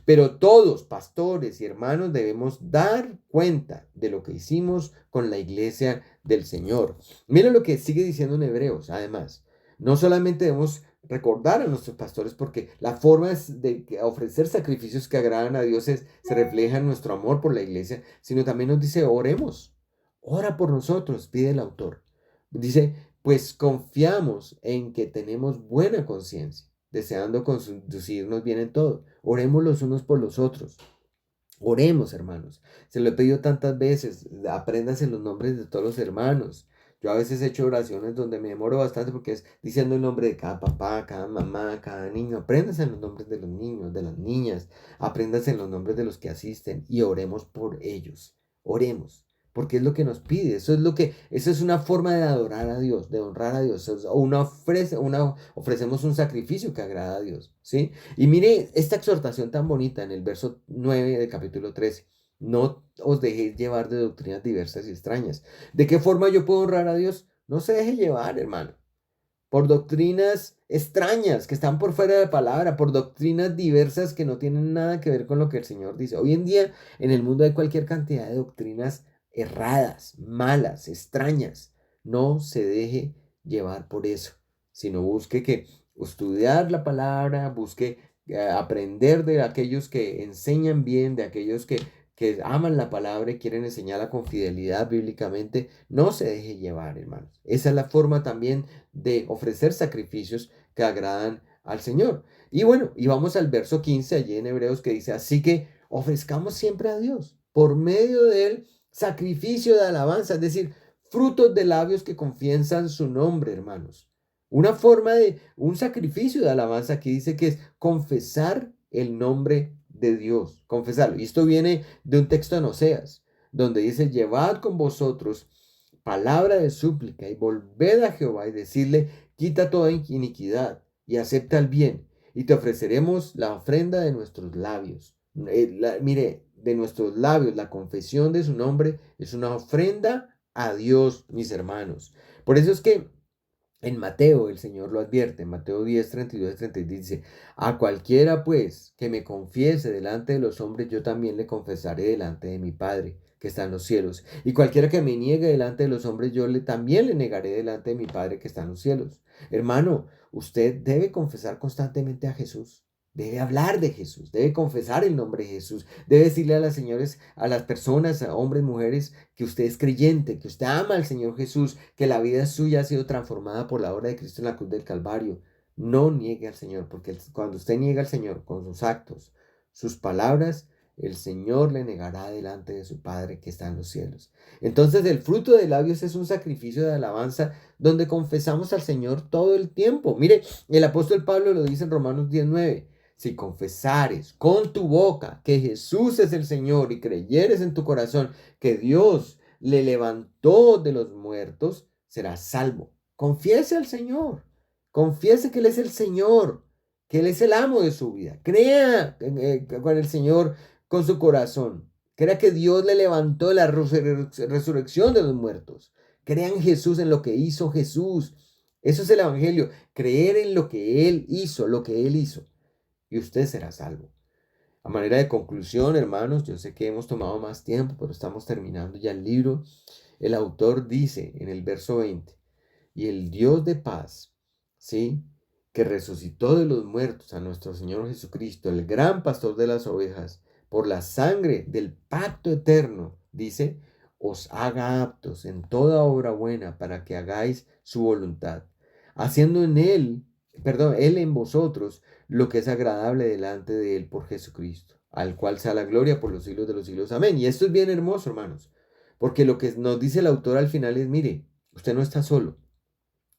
Pero todos, pastores y hermanos, debemos dar cuenta de lo que hicimos con la iglesia del Señor. Miren lo que sigue diciendo en Hebreos, además. No solamente debemos recordar a nuestros pastores, porque la forma de ofrecer sacrificios que agradan a Dios se refleja en nuestro amor por la iglesia, sino también nos dice, oremos, ora por nosotros, pide el autor. Dice, pues confiamos en que tenemos buena conciencia, deseando conducirnos bien en todo. Oremos los unos por los otros. Oremos, hermanos. Se lo he pedido tantas veces. Apréndanse los nombres de todos los hermanos. Yo a veces he hecho oraciones donde me demoro bastante porque es diciendo el nombre de cada papá, cada mamá, cada niño. Apréndanse los nombres de los niños, de las niñas. Apréndanse los nombres de los que asisten y oremos por ellos. Oremos. Porque es lo que nos pide. Eso es una forma de adorar a Dios, de honrar a Dios. Ofrecemos un sacrificio que agrada a Dios. ¿Sí? Y mire esta exhortación tan bonita en el verso 9 del capítulo 13. No os dejéis llevar de doctrinas diversas y extrañas. ¿De qué forma yo puedo honrar a Dios? No se deje llevar, hermano, por doctrinas extrañas que están por fuera de la palabra, por doctrinas diversas que no tienen nada que ver con lo que el Señor dice. Hoy en día en el mundo hay cualquier cantidad de doctrinas erradas, malas, extrañas. No se deje llevar por eso, sino busque que estudiar la palabra, busque aprender de aquellos que enseñan bien, de aquellos que aman la palabra y quieren enseñarla con fidelidad bíblicamente. No se deje llevar, hermanos. Esa es la forma también de ofrecer sacrificios que agradan al Señor. Y bueno, y vamos al verso 15 allí en Hebreos que dice, así que ofrezcamos siempre a Dios por medio de él sacrificio de alabanza, es decir, frutos de labios que confiesan su nombre, hermanos. Una forma de un sacrificio de alabanza que dice que es confesar el nombre de Dios, confesarlo. Y esto viene de un texto en Oseas, donde dice, llevad con vosotros palabra de súplica y volved a Jehová y decirle, quita toda iniquidad y acepta el bien y te ofreceremos la ofrenda de nuestros labios. Mire, de nuestros labios, la confesión de su nombre es una ofrenda a Dios, mis hermanos. Por eso es que en Mateo el Señor lo advierte, en Mateo 10, 32 y 33 dice, a cualquiera pues que me confiese delante de los hombres, yo también le confesaré delante de mi Padre que está en los cielos. Y cualquiera que me niegue delante de los hombres, también le negaré delante de mi Padre que está en los cielos. Hermano, usted debe confesar constantemente a Jesús. Debe hablar de Jesús, debe confesar el nombre de Jesús, debe decirle a las señores, a las personas, a hombres, mujeres, que usted es creyente, que usted ama al Señor Jesús, que la vida suya ha sido transformada por la obra de Cristo en la cruz del Calvario. No niegue al Señor, porque cuando usted niega al Señor con sus actos, sus palabras, el Señor le negará delante de su Padre que está en los cielos. Entonces el fruto de labios es un sacrificio de alabanza donde confesamos al Señor todo el tiempo. Mire, el apóstol Pablo lo dice en Romanos 19. Si confesares con tu boca que Jesús es el Señor y creyeres en tu corazón que Dios le levantó de los muertos, serás salvo. Confiese al Señor. Confiese que Él es el Señor, que Él es el amo de su vida. Crea con el Señor con su corazón. Crea que Dios le levantó de la resurrección de los muertos. Crea en Jesús, en lo que hizo Jesús. Eso es el Evangelio. Creer en lo que Él hizo, lo que Él hizo. Y usted será salvo. A manera de conclusión, hermanos, yo sé que hemos tomado más tiempo, pero estamos terminando ya el libro. El autor dice en el verso 20, y el Dios de paz, ¿sí?, que resucitó de los muertos a nuestro Señor Jesucristo, el gran pastor de las ovejas, por la sangre del pacto eterno, dice, os haga aptos en toda obra buena para que hagáis su voluntad, haciendo él en vosotros lo que es agradable delante de él por Jesucristo, al cual sea la gloria por los siglos de los siglos. Amén. Y esto es bien hermoso, hermanos, porque lo que nos dice el autor al final es, mire, usted no está solo.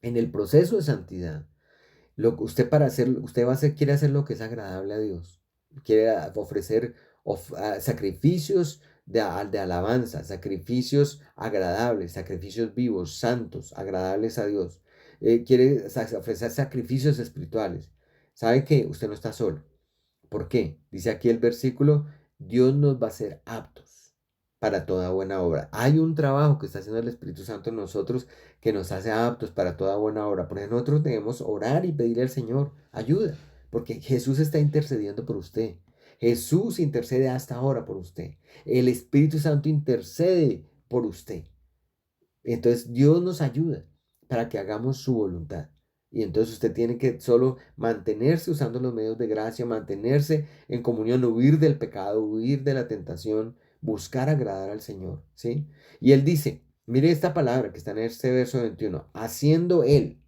En el proceso de santidad, quiere hacer lo que es agradable a Dios. Quiere ofrecer sacrificios de alabanza, sacrificios agradables, sacrificios vivos, santos, agradables a Dios. Quiere ofrecer sacrificios espirituales. ¿Sabe que usted no está solo? ¿Por qué? Dice aquí el versículo, Dios nos va a hacer aptos para toda buena obra. Hay un trabajo que está haciendo el Espíritu Santo en nosotros que nos hace aptos para toda buena obra. Por eso nosotros debemos orar y pedirle al Señor ayuda, porque Jesús está intercediendo por usted. Jesús intercede hasta ahora por usted. El Espíritu Santo intercede por usted. Entonces Dios nos ayuda para que hagamos su voluntad. Y entonces usted tiene que solo mantenerse usando los medios de gracia, mantenerse en comunión, huir del pecado, huir de la tentación, buscar agradar al Señor, ¿sí? Y Él dice, mire esta palabra que está en este verso 21, haciendo Él.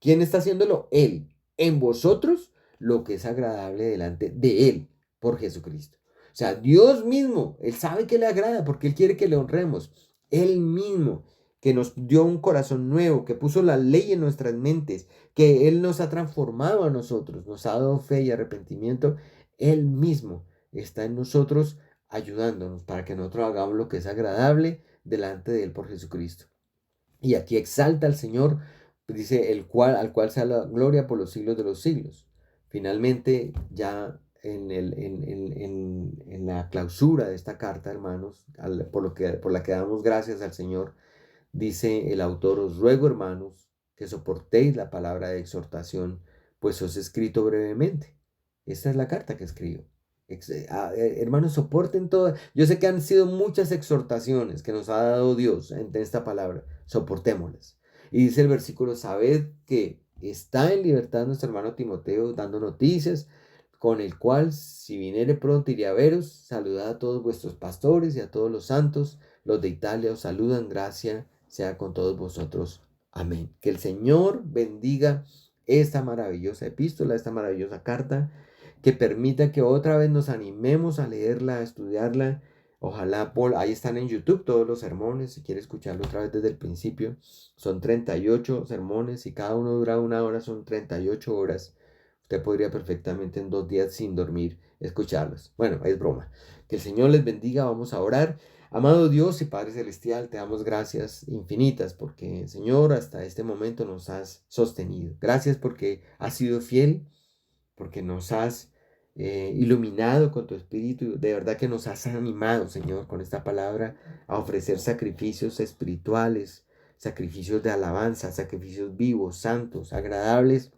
¿Quién está haciéndolo? Él. En vosotros lo que es agradable delante de Él, por Jesucristo. O sea, Dios mismo, Él sabe que le agrada porque Él quiere que le honremos. Él mismo, que nos dio un corazón nuevo, que puso la ley en nuestras mentes, que Él nos ha transformado a nosotros, nos ha dado fe y arrepentimiento. Él mismo está en nosotros ayudándonos para que nosotros hagamos lo que es agradable delante de Él por Jesucristo. Y aquí exalta al Señor, dice, al cual sea la gloria por los siglos de los siglos. Finalmente, ya en la clausura de esta carta, hermanos, por la que damos gracias al Señor, dice el autor, os ruego, hermanos, que soportéis la palabra de exhortación, pues os he escrito brevemente. Esta es la carta que escribo. Hermanos, soporten todo. Yo sé que han sido muchas exhortaciones que nos ha dado Dios en esta palabra. Soportémoslas. Y dice el versículo, sabed que está en libertad nuestro hermano Timoteo dando noticias, con el cual, si viniere pronto, iré a veros. Saludad a todos vuestros pastores y a todos los santos. Los de Italia os saludan. Gracia sea con todos vosotros. Amén. Que el Señor bendiga esta maravillosa epístola, esta maravillosa carta, que permita que otra vez nos animemos a leerla, a estudiarla. Ojalá ahí están en YouTube todos los sermones, si quiere escucharlo otra vez desde el principio. Son 38 sermones y cada uno dura 1 hora, son 38 horas. Usted podría perfectamente en 2 días sin dormir escucharlos. Bueno, es broma. Que el Señor les bendiga, vamos a orar. Amado Dios y Padre Celestial, te damos gracias infinitas porque, Señor, hasta este momento nos has sostenido. Gracias porque has sido fiel, porque nos has iluminado con tu espíritu. De verdad que nos has animado, Señor, con esta palabra a ofrecer sacrificios espirituales, sacrificios de alabanza, sacrificios vivos, santos, agradables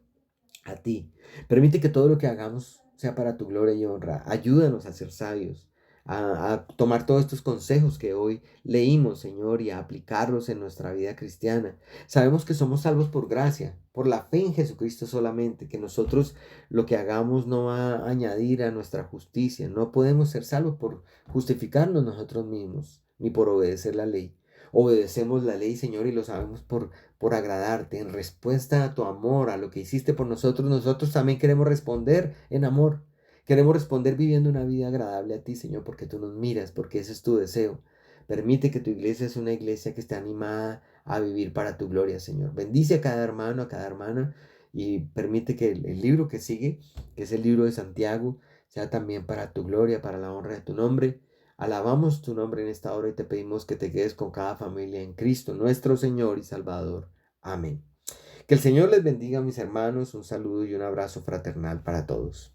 a ti. Permite que todo lo que hagamos sea para tu gloria y honra. Ayúdanos a ser sabios, a tomar todos estos consejos que hoy leímos, Señor, y a aplicarlos en nuestra vida cristiana. Sabemos que somos salvos por gracia, por la fe en Jesucristo solamente, que nosotros lo que hagamos no va a añadir a nuestra justicia. No podemos ser salvos por justificarnos nosotros mismos, ni por obedecer la ley. Obedecemos la ley, Señor, y lo sabemos por agradarte, en respuesta a tu amor, a lo que hiciste por nosotros. Nosotros también queremos responder en amor. Queremos responder viviendo una vida agradable a ti, Señor, porque tú nos miras, porque ese es tu deseo. Permite que tu iglesia sea una iglesia que esté animada a vivir para tu gloria, Señor. Bendice a cada hermano, a cada hermana, y permite que el libro que sigue, que es el libro de Santiago, sea también para tu gloria, para la honra de tu nombre. Alabamos tu nombre en esta hora y te pedimos que te quedes con cada familia en Cristo, nuestro Señor y Salvador. Amén. Que el Señor les bendiga, mis hermanos. Un saludo y un abrazo fraternal para todos.